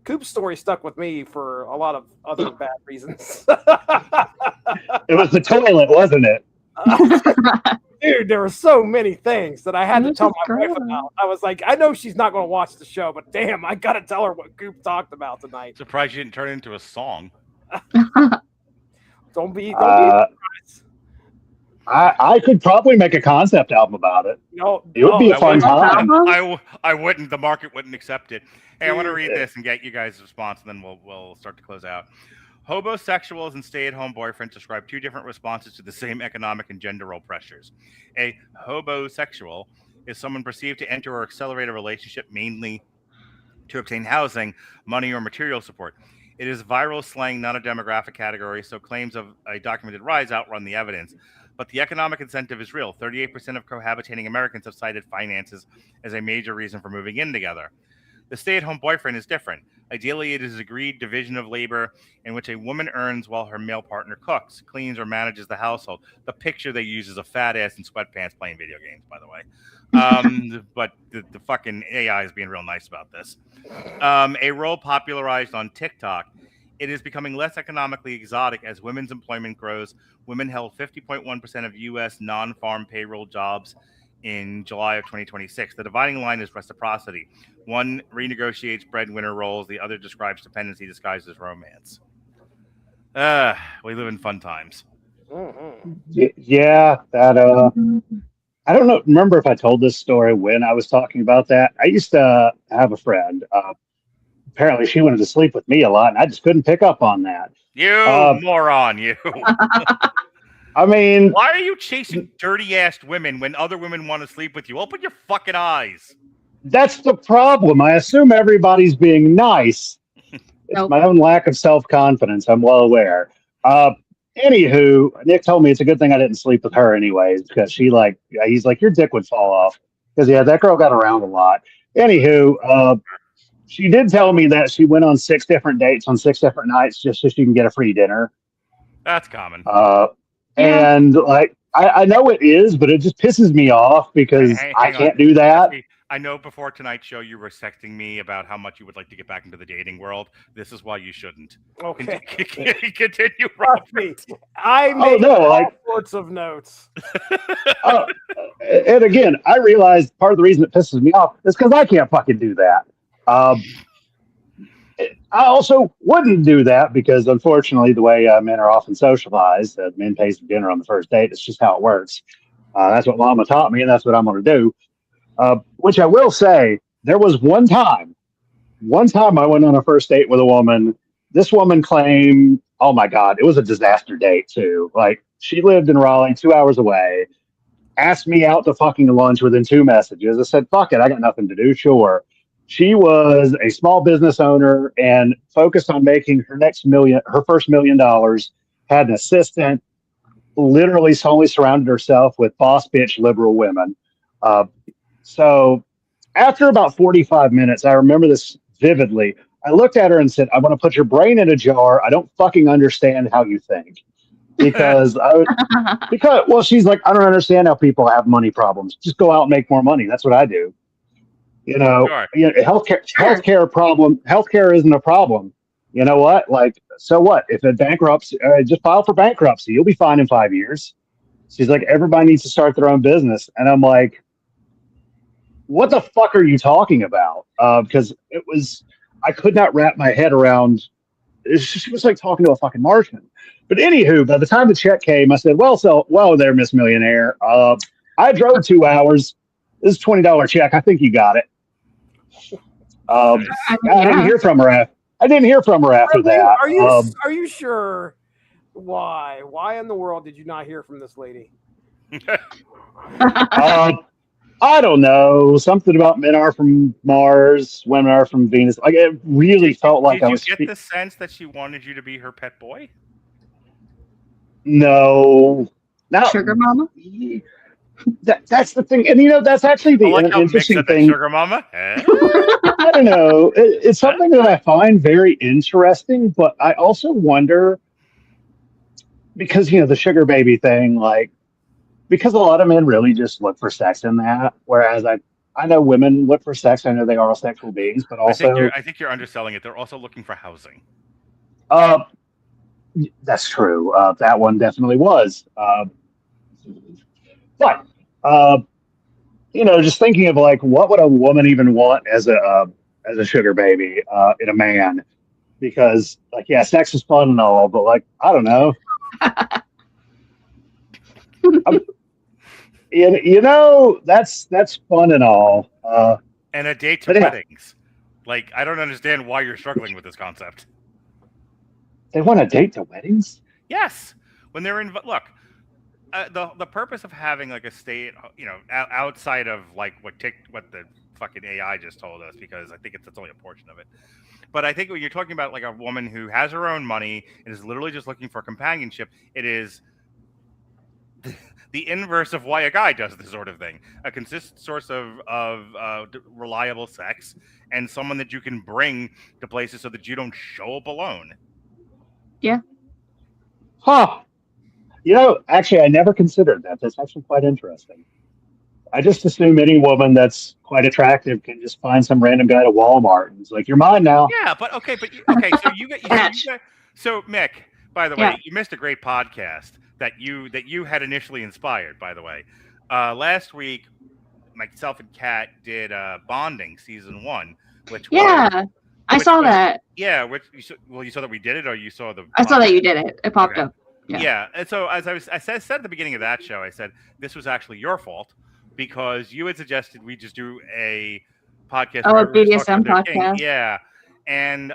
Coop's story stuck with me for a lot of other bad reasons. It was the toilet, wasn't it? Dude, there were so many things that I had to tell my wife about. I was like, I know she's not going to watch the show, but damn, I got to tell her what Coop talked about tonight. Surprised you didn't turn it into a song. Don't be surprised. I could probably make a concept album about it. No, it would be a fun time. I wouldn't. The market wouldn't accept it. Hey, I want to read this and get you guys' response, and then we'll start to close out. Hobosexuals and stay-at-home boyfriends describe two different responses to the same economic and gender role pressures. A hobosexual is someone perceived to enter or accelerate a relationship mainly to obtain housing, money, or material support. It is viral slang, not a demographic category, so claims of a documented rise outrun the evidence. But the economic incentive is real. 38% of cohabitating Americans have cited finances as a major reason for moving in together. The stay-at-home boyfriend is different. Ideally, it is agreed division of labor in which a woman earns while her male partner cooks, cleans, or manages the household. The picture they use is a fat ass in sweatpants playing video games, by the way. But the fucking AI is being real nice about this. A role popularized on TikTok. It is becoming less economically exotic as women's employment grows. Women held 50.1% of U.S. non-farm payroll jobs in July of 2026. The dividing line is reciprocity. One renegotiates breadwinner roles. The other describes dependency disguised as romance. We live in fun times. Yeah, that. I don't know. Remember if I told this story when I was talking about that? I used to have a friend. Apparently, she wanted to sleep with me a lot, and I just couldn't pick up on that. You moron, you. I mean, why are you chasing dirty-assed women when other women want to sleep with you? Open your fucking eyes. That's the problem. I assume everybody's being nice. It's my own lack of self-confidence. I'm well aware. Anywho, Nick told me it's a good thing I didn't sleep with her anyways, because he's like, your dick would fall off. Because, yeah, that girl got around a lot. Anywho, she did tell me that she went on 6 different dates on 6 different nights just so she can get a free dinner. That's common. And like, I know it is, but it just pisses me off because I can't do that. I know before tonight's show you were texting me about how much you would like to get back into the dating world. This is why you shouldn't. Okay. Continue, Robert. I made all sorts of notes. And again, I realized part of the reason it pisses me off is because I can't fucking do that. I also wouldn't do that because, unfortunately, the way men are often socialized, men pay for dinner on the first date. It's just how it works. That's what Mama taught me, and that's what I'm going to do. Which I will say, there was one time I went on a first date with a woman. This woman claimed, oh my God, it was a disaster date too. Like, she lived in Raleigh, 2 hours away, asked me out to fucking lunch within 2 messages. I said, fuck it, I got nothing to do. Sure. She was a small business owner and focused on making her first $1 million, had an assistant, literally solely surrounded herself with boss bitch liberal women. So after about 45 minutes, I remember this vividly. I looked at her and said, I want to put your brain in a jar. I don't fucking understand how you think. Because she's like, I don't understand how people have money problems. Just go out and make more money. That's what I do. Healthcare isn't a problem. You know what? Like, so what? If it bankrupts, just file for bankruptcy. You'll be fine in 5 years. She's like, everybody needs to start their own business. And I'm like, what the fuck are you talking about? Because I could not wrap my head around. She was like talking to a fucking Martian. But anywho, by the time the check came, I said, well there, Miss Millionaire. I drove 2 hours. This is a $20 check. I think you got it. I didn't hear from her after that. Are you sure? Why in the world did you not hear from this lady? I don't know, something about men are from Mars, women are from Venus. Like it really felt like I was. Did you get the sense that she wanted you to be her pet boy? No, now Sugar mama. That's the thing, and that's actually the interesting thing. Sugar mama. I don't know. It's something that I find very interesting, but I also wonder because the sugar baby thing, like. Because a lot of men really just look for sex in that, whereas I know women look for sex. I know they are all sexual beings, but also I think you're underselling it. They're also looking for housing. That's true. That one definitely was. But just thinking of like what would a woman even want as a sugar baby in a man? Because like sex is fun and all, but like I don't know. That's fun and all. And a date to weddings. Like, I don't understand why you're struggling with this concept. They want a date to weddings? Yes. When they're in, look, the purpose of having like a state, outside of like what the fucking AI just told us, because I think that's only a portion of it. But I think when you're talking about like a woman who has her own money and is literally just looking for companionship, it is the inverse of why a guy does this sort of thing. A consistent source of reliable sex and someone that you can bring to places so that you don't show up alone. Yeah. Huh. Actually, I never considered that. That's actually quite interesting. I just assume any woman that's quite attractive can just find some random guy at Walmart and it's like, you're mine now. Yeah, but okay. So Mick, by the way, you missed a great podcast that you had initially inspired, by the way. Last week, myself and Kat did Bonding Season 1, I saw that. Yeah, you saw that we did it, or you saw the... I saw that you did it. It popped up. Yeah, and so as I said at the beginning of that show, I said, this was actually your fault, because you had suggested we just do a podcast. Oh, a BDSM podcast? Yeah, and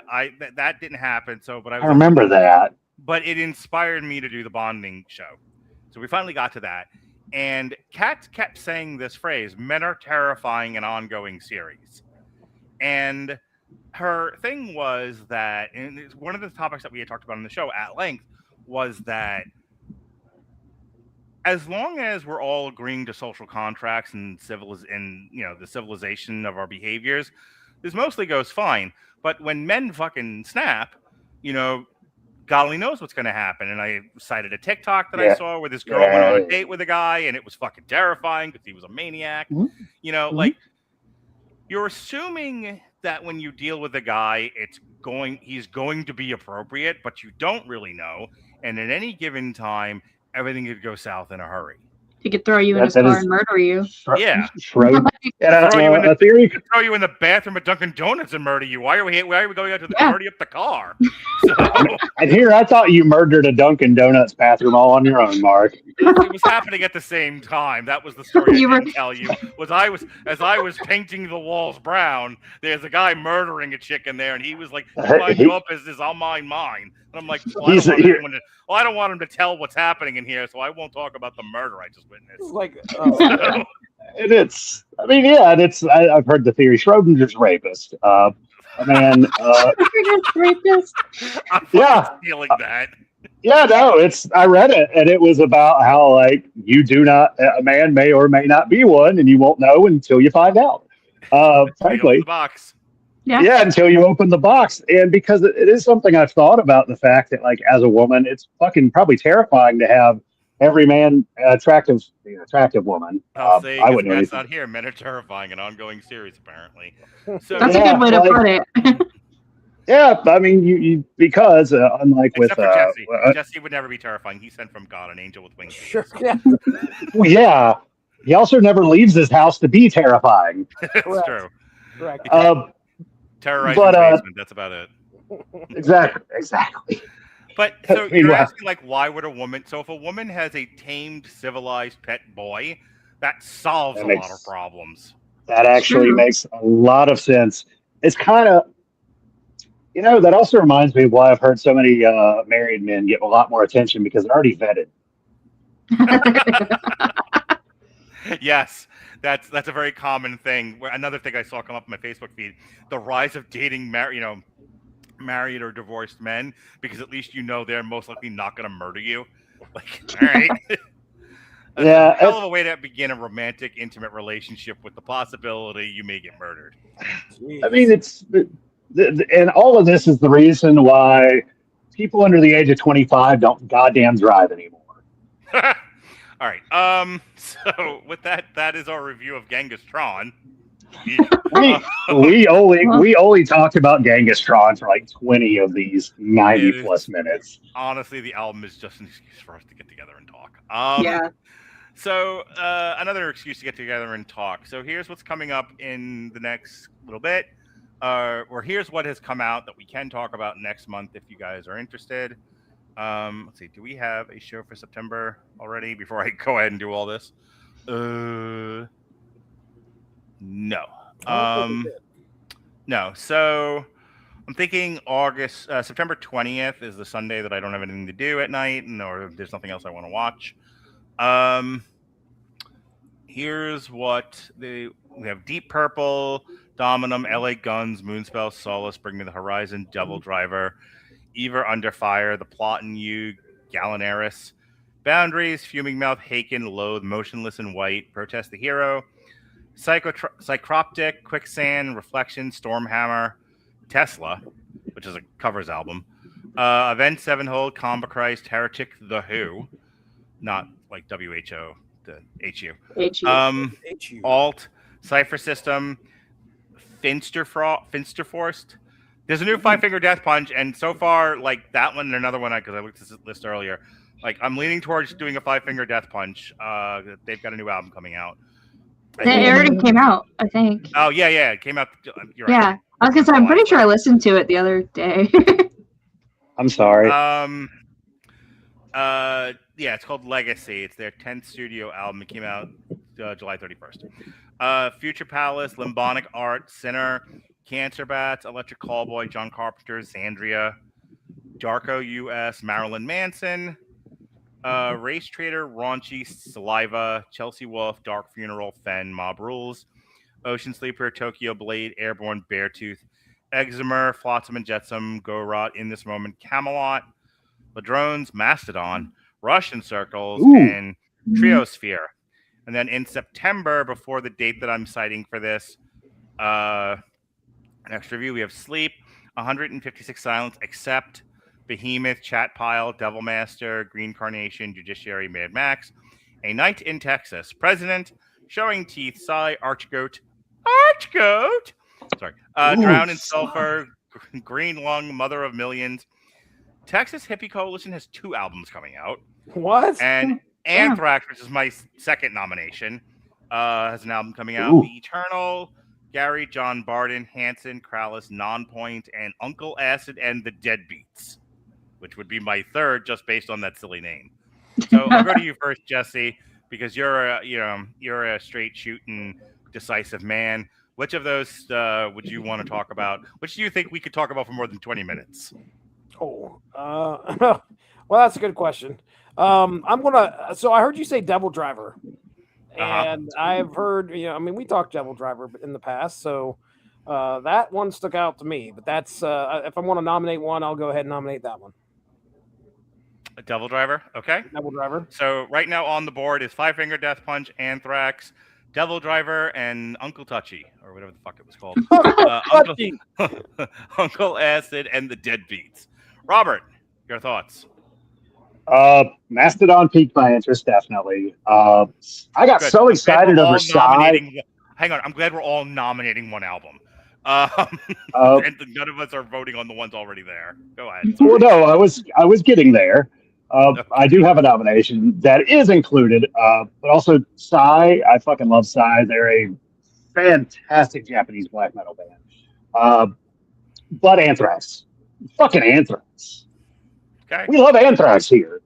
that didn't happen, but I remember that. But it inspired me to do the Bonding show. So we finally got to that. And Kat kept saying this phrase, men are terrifying and ongoing series. And her thing was that, and it's one of the topics that we had talked about on the show at length, was that as long as we're all agreeing to social contracts and the civilization of our behaviors, this mostly goes fine. But when men fucking snap, God only knows what's going to happen. And I cited a TikTok that I saw where this girl went on a date with a guy, and it was fucking terrifying because he was a maniac. Mm-hmm. Like you're assuming that when you deal with a guy, he's going to be appropriate, but you don't really know. And at any given time, everything could go south in a hurry. He could throw you in his car and murder you. Throw you in the bathroom at Dunkin' Donuts and murder you. Why are we going out to party up the car? So, and here, I thought you murdered a Dunkin' Donuts bathroom all on your own, Mark. It was happening at the same time. That was the story I didn't tell you. As I was painting the walls brown, there's a guy murdering a chick in there, and he was like, "My job is this. I'll mind mine." And I'm like, I don't want him to tell what's happening in here, so I won't talk about the murder I just witnessed. Like, I've heard the theory. Schrodinger's rapist. Rapist. I'm feeling that. Yeah, no, I read it, and it was about how a man may or may not be one, and you won't know until you find out. Frankly, the box. Yeah, until you open the box. And because it is something I've thought about, the fact that as a woman, it's fucking probably terrifying to have every man attractive woman. I'll say, I wouldn't. That's not here. Men are terrifying, an ongoing series, apparently. So that's a good way to put it. Yeah, I mean, you because unlike except with Jesse, Jesse would never be terrifying. He's sent from God, an angel with wings. Sure. Yeah. Well, yeah. He also never leaves his house to be terrifying. That's true. Correct. Terrorizing the basement. That's about it. Exactly. But so you're asking, why would a woman? So if a woman has a tamed, civilized pet boy, that solves a lot of problems. That actually makes a lot of sense. It's kind of, that also reminds me of why I've heard so many married men get a lot more attention because they're already vetted. Yes, that's a very common thing. Another thing I saw come up in my Facebook feed: the rise of dating married or divorced men, because at least they're most likely not going to murder you. Like, all right. That's a hell of a way to begin a romantic, intimate relationship with the possibility you may get murdered. I mean, and all of this is the reason why people under the age of 25 don't goddamn drive anymore. All right. So with that is our review of Genghis Tron. We only talked about Genghis Tron for like 20 of these 90 plus minutes. Honestly, the album is just an excuse for us to get together and talk. Yeah. So another excuse to get together and talk. So here's what's coming up in the next little bit. Or here's what has come out that we can talk about next month if you guys are interested. Let's see. Do we have a show for September already before I go ahead and do all this? No. No. So I'm thinking September 20th is the Sunday that I don't have anything to do at night, or there's nothing else I want to watch. Here's what we have: Deep Purple, Dominum, LA Guns, Moonspell, Solace, Bring Me the Horizon, Devil Driver, Ever Under Fire, The Plot in You, Gallinaris, Boundaries, Fuming Mouth, Haken, Loathe, Motionless in White, Protest the Hero, Psychroptic, Quicksand, Reflection, Stormhammer, Tesla, which is a covers album, Avenged Sevenfold, Comba Christ, Heretic, The Who, not like WHO, the HU, Alt, Cypher System, Finsterforced. There's a new Five Finger Death Punch, and so far, like that one and another one, because I looked at this list earlier, like I'm leaning towards doing a Five Finger Death Punch. They've got a new album coming out. It already came out, I think. Oh yeah, it came out. You're right. Yeah, I was gonna say, I'm pretty sure I listened to it the other day. I'm sorry. Yeah, it's called Legacy. It's their 10th studio album. It came out July 31st. Future Palace, Limbonic Art, Sinner, Cancer Bats, Electric Callboy, John Carpenter, Xandria, Darko US, Marilyn Manson, Race Trader, Raunchy, Saliva, Chelsea Wolf, Dark Funeral, Fen, Mob Rules, Ocean Sleeper, Tokyo Blade, Airborne, Beartooth, Exemer, Flotsam and Jetsam, Go Rot, In This Moment, Camelot, Ladrones, Mastodon, Russian Circles, and Triosphere. And then in September, before the date that I'm citing for this next review, we have Sleep, 156 Silence, Accept, Behemoth, Chat Pile, Devil Master, Green Carnation, Judiciary, Mad Max, A Night in Texas, President, Showing Teeth, Psy, Archgoat, sorry, Drown in Sulfur, Green Lung, Mother of Millions. Texas Hippie Coalition has 2 albums coming out. What? And Anthrax, which is my second nomination, has an album coming out. The Eternal, Gary, John Barden, Hanson, Krallis, Nonpoint, and Uncle Acid and the Deadbeats, which would be my third, just based on that silly name. So I'll go to you first, Jesse, because you're a straight shooting, decisive man. Which of those would you want to talk about? Which do you think we could talk about for more than 20 minutes? Oh, well, that's a good question. So I heard you say Devil Driver, and I've heard, we talked Devil Driver in the past, so that one stuck out to me. But that's if I want to nominate one, I'll go ahead and nominate that one. A Devil Driver, okay. Devil Driver. So right now on the board is Five Finger Death Punch, Anthrax, Devil Driver, and Uncle Touchy, or whatever the fuck it was called. Uncle Acid and the Deadbeats. Robert, your thoughts? Mastodon piqued my interest, definitely. I got so excited over Psy. Hang on, I'm glad we're all nominating one album. And none of us are voting on the ones already there. Go ahead. Well, no, I was getting there. I do have a nomination that is included, but also Psy. I fucking love Psy. They're a fantastic Japanese black metal band. But Anthrax. Fucking Anthrax. Okay. We love Anthrax here.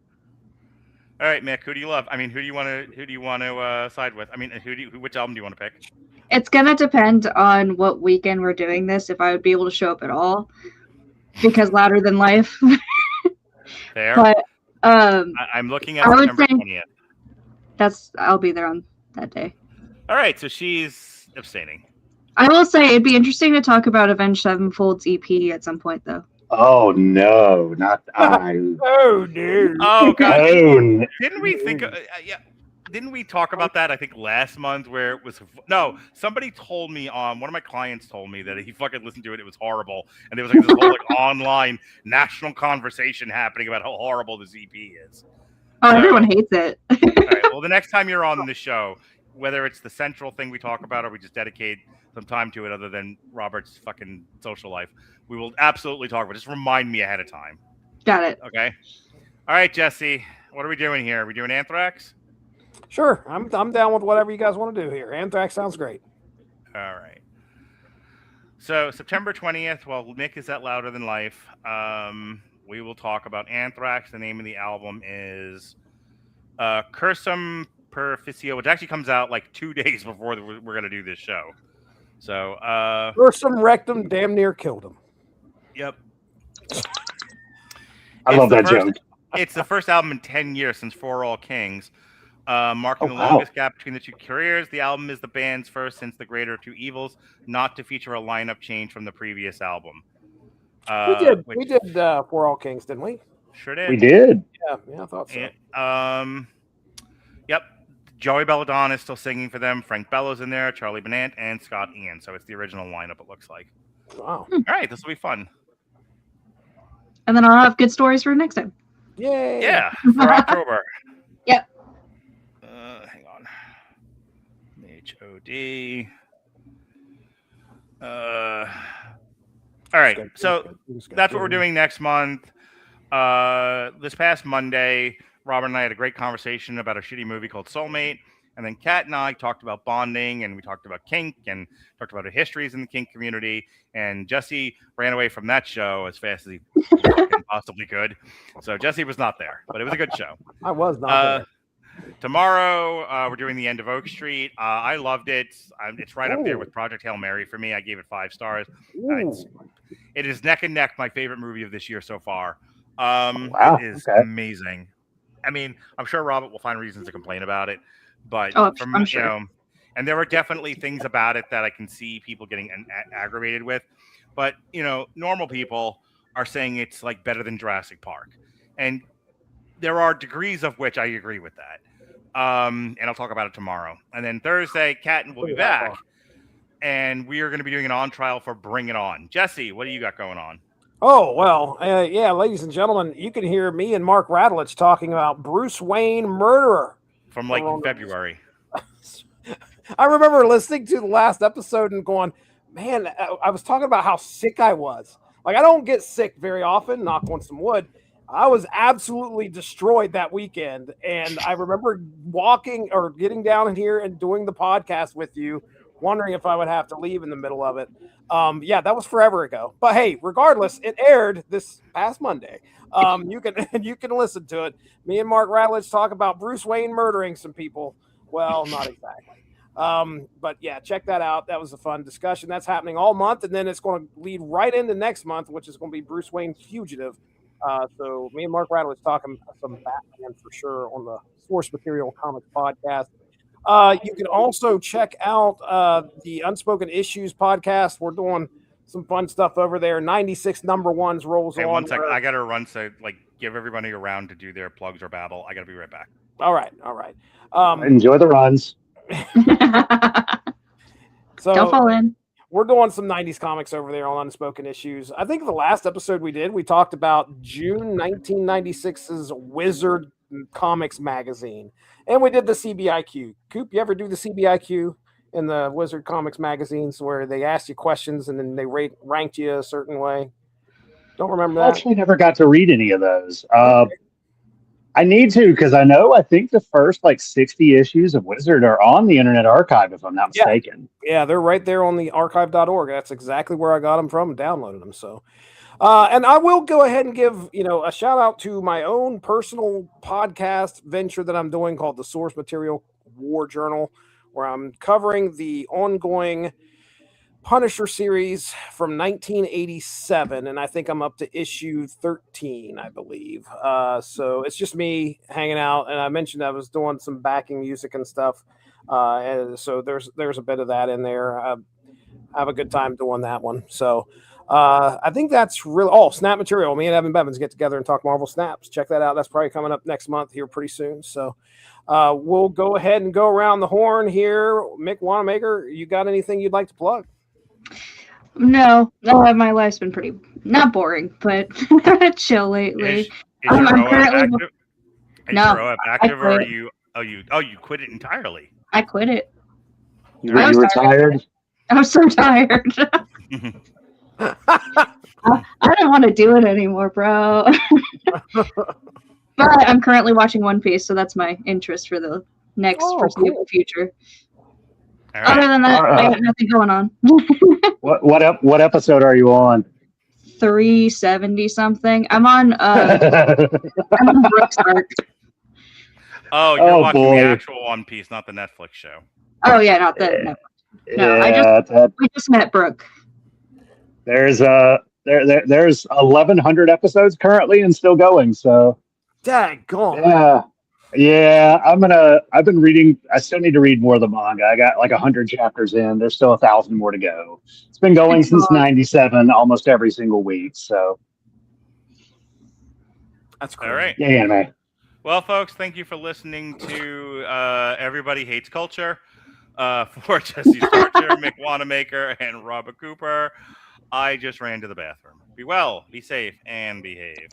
All right, Mick. Who do you love? I mean, who do you want to side with? I mean, which album do you want to pick? It's gonna depend on what weekend we're doing this. If I would be able to show up at all, because Louder Than Life. Fair. But I'm looking at September 20th. I'll be there on that day. All right, so she's abstaining. I will say it'd be interesting to talk about Avenged Sevenfold's EP at some point, though. Oh no, not I. Oh, dude. Oh god, Oh, didn't we think? Yeah, didn't we talk about that? I think last month, where it was somebody told me one of my clients told me that he fucking listened to it. It was horrible, and there was like this whole like online national conversation happening about how horrible this EP is. Oh, so, everyone hates it. All right. Well, the next time you're on the show, whether it's the central thing we talk about or we just dedicate some time to it, other than Robert's fucking social life, we will absolutely talk about it. Just remind me ahead of time. Got it. Okay. All right, Jesse. What are we doing here? Are we doing Anthrax? Sure. I'm down with whatever you guys want to do here. Anthrax sounds great. All right. So September 20th, while Nick is at Louder Than Life, we will talk about Anthrax. The name of the album is Cursum Perficio, which actually comes out like 2 days before we're going to do this show. So Cursum Rectum damn near killed him. Yep. I love that joke. It's the first album in 10 years since For All Kings, marking the longest gap between the two careers. The album is the band's first since The Greater of Two Evils not to feature a lineup change from the previous album. We did For All Kings, didn't we? Sure did. We did. Yeah, I thought so. And, yep. Joey Belladonna is still singing for them. Frank Bello's in there, Charlie Benant, and Scott Ian. So it's the original lineup, it looks like. Wow. All right, this will be fun. And then I'll have good stories for next time. Yay! Yeah, for October. Yep. Hang on. HOD. All right, so that's what we're doing next month. This past Monday, Robert and I had a great conversation about a shitty movie called Soulmate. And then Kat and I talked about bonding, and we talked about kink, and talked about our histories in the kink community. And Jesse ran away from that show as fast as he possibly could. So Jesse was not there, but it was a good show. I was not there. Tomorrow, we're doing The End of Oak Street. I loved it. It's right up there with Project Hail Mary for me. I gave it 5 stars. It is neck and neck my favorite movie of this year so far. Wow, it is amazing. I mean, I'm sure Robert will find reasons to complain about it. But I'm sure. And there were definitely things about it that I can see people getting aggravated with. But, normal people are saying it's like better than Jurassic Park. And there are degrees of which I agree with that. And I'll talk about it tomorrow. And then Thursday, Kat will be back. And we are going to be doing an on trial for Bring It On. Jesse, what do you got going on? Oh, well, yeah, ladies and gentlemen, you can hear me and Mark Radulich talking about Bruce Wayne Murderer. From like February. I remember listening to the last episode and going, man, I was talking about how sick I was. Like, I don't get sick very often, knock on some wood. I was absolutely destroyed that weekend. And I remember walking or getting down in here and doing the podcast with you, wondering if I would have to leave in the middle of it. Yeah, that was forever ago. But hey, regardless, it aired this past Monday. You can listen to it. Me and Mark Radulich talk about Bruce Wayne murdering some people. Well, not exactly. But yeah, check that out. That was a fun discussion. That's happening all month, and then it's going to lead right into next month, which is going to be Bruce Wayne Fugitive. So me and Mark Radulich talking some Batman for sure on the Source Material Comics podcast. You can also check out the Unspoken Issues podcast. We're doing some fun stuff over there. 96 number ones rolls on. One second. I got to run, so give everybody a round to do their plugs or babble. I got to be right back. All right. Enjoy the runs. So don't fall in. We're doing some 90s comics over there on Unspoken Issues. I think the last episode we talked about June 1996's Wizard Comics magazine. And we did the CBIQ. Coop, you ever do the CBIQ in the Wizard Comics magazines where they ask you questions and then they ranked you a certain way? Don't remember that? I actually never got to read any of those. I need to, because I think the first 60 issues of Wizard are on the Internet Archive, if I'm not mistaken. Yeah, they're right there on the archive.org. That's exactly where I got them from, downloaded them. So, and I will go ahead and give, a shout out to my own personal podcast venture that I'm doing called the Source Material War Journal, where I'm covering the ongoing Punisher series from 1987, and I think I'm up to issue 13, I believe. So it's just me hanging out, and I mentioned I was doing some backing music and stuff. And so there's a bit of that in there. I have a good time doing that one. So I think that's really Snap Material. Me and Evan Bevins get together and talk Marvel Snaps. Check that out. That's probably coming up next month here pretty soon. So we'll go ahead and go around the horn here. Mick Wanamaker, you got anything you'd like to plug? No, my life's been pretty not boring, but chill lately. Is your I'm OF currently active? Is No, your OF I active, or are quit. you? You quit it entirely. I quit it. You retired? I was so tired. I don't want to do it anymore, bro. But I'm currently watching One Piece, so that's my interest for the next foreseeable future. All right. Other than that, I got nothing going on. What episode are you on? 370 something. I'm on Brooks arc. Oh, you're watching boy. the actual One Piece, not the Netflix show. Oh yeah, not the Netflix. No, Yeah, we just met Brooke. there's 1,100 episodes currently and still going. So Daggone. yeah. I've been reading. I still need to read more of the manga. I got like 100 chapters in. There's still 1,000 more to go. It's been going since '97, almost every single week. So That's crazy. All right. yeah, anime. Well, folks, thank you for listening to Everybody Hates Culture. For Jesse Starcher, Mick Wanamaker, and Robert Cooper, I just ran to the bathroom. Be well, be safe, and behave.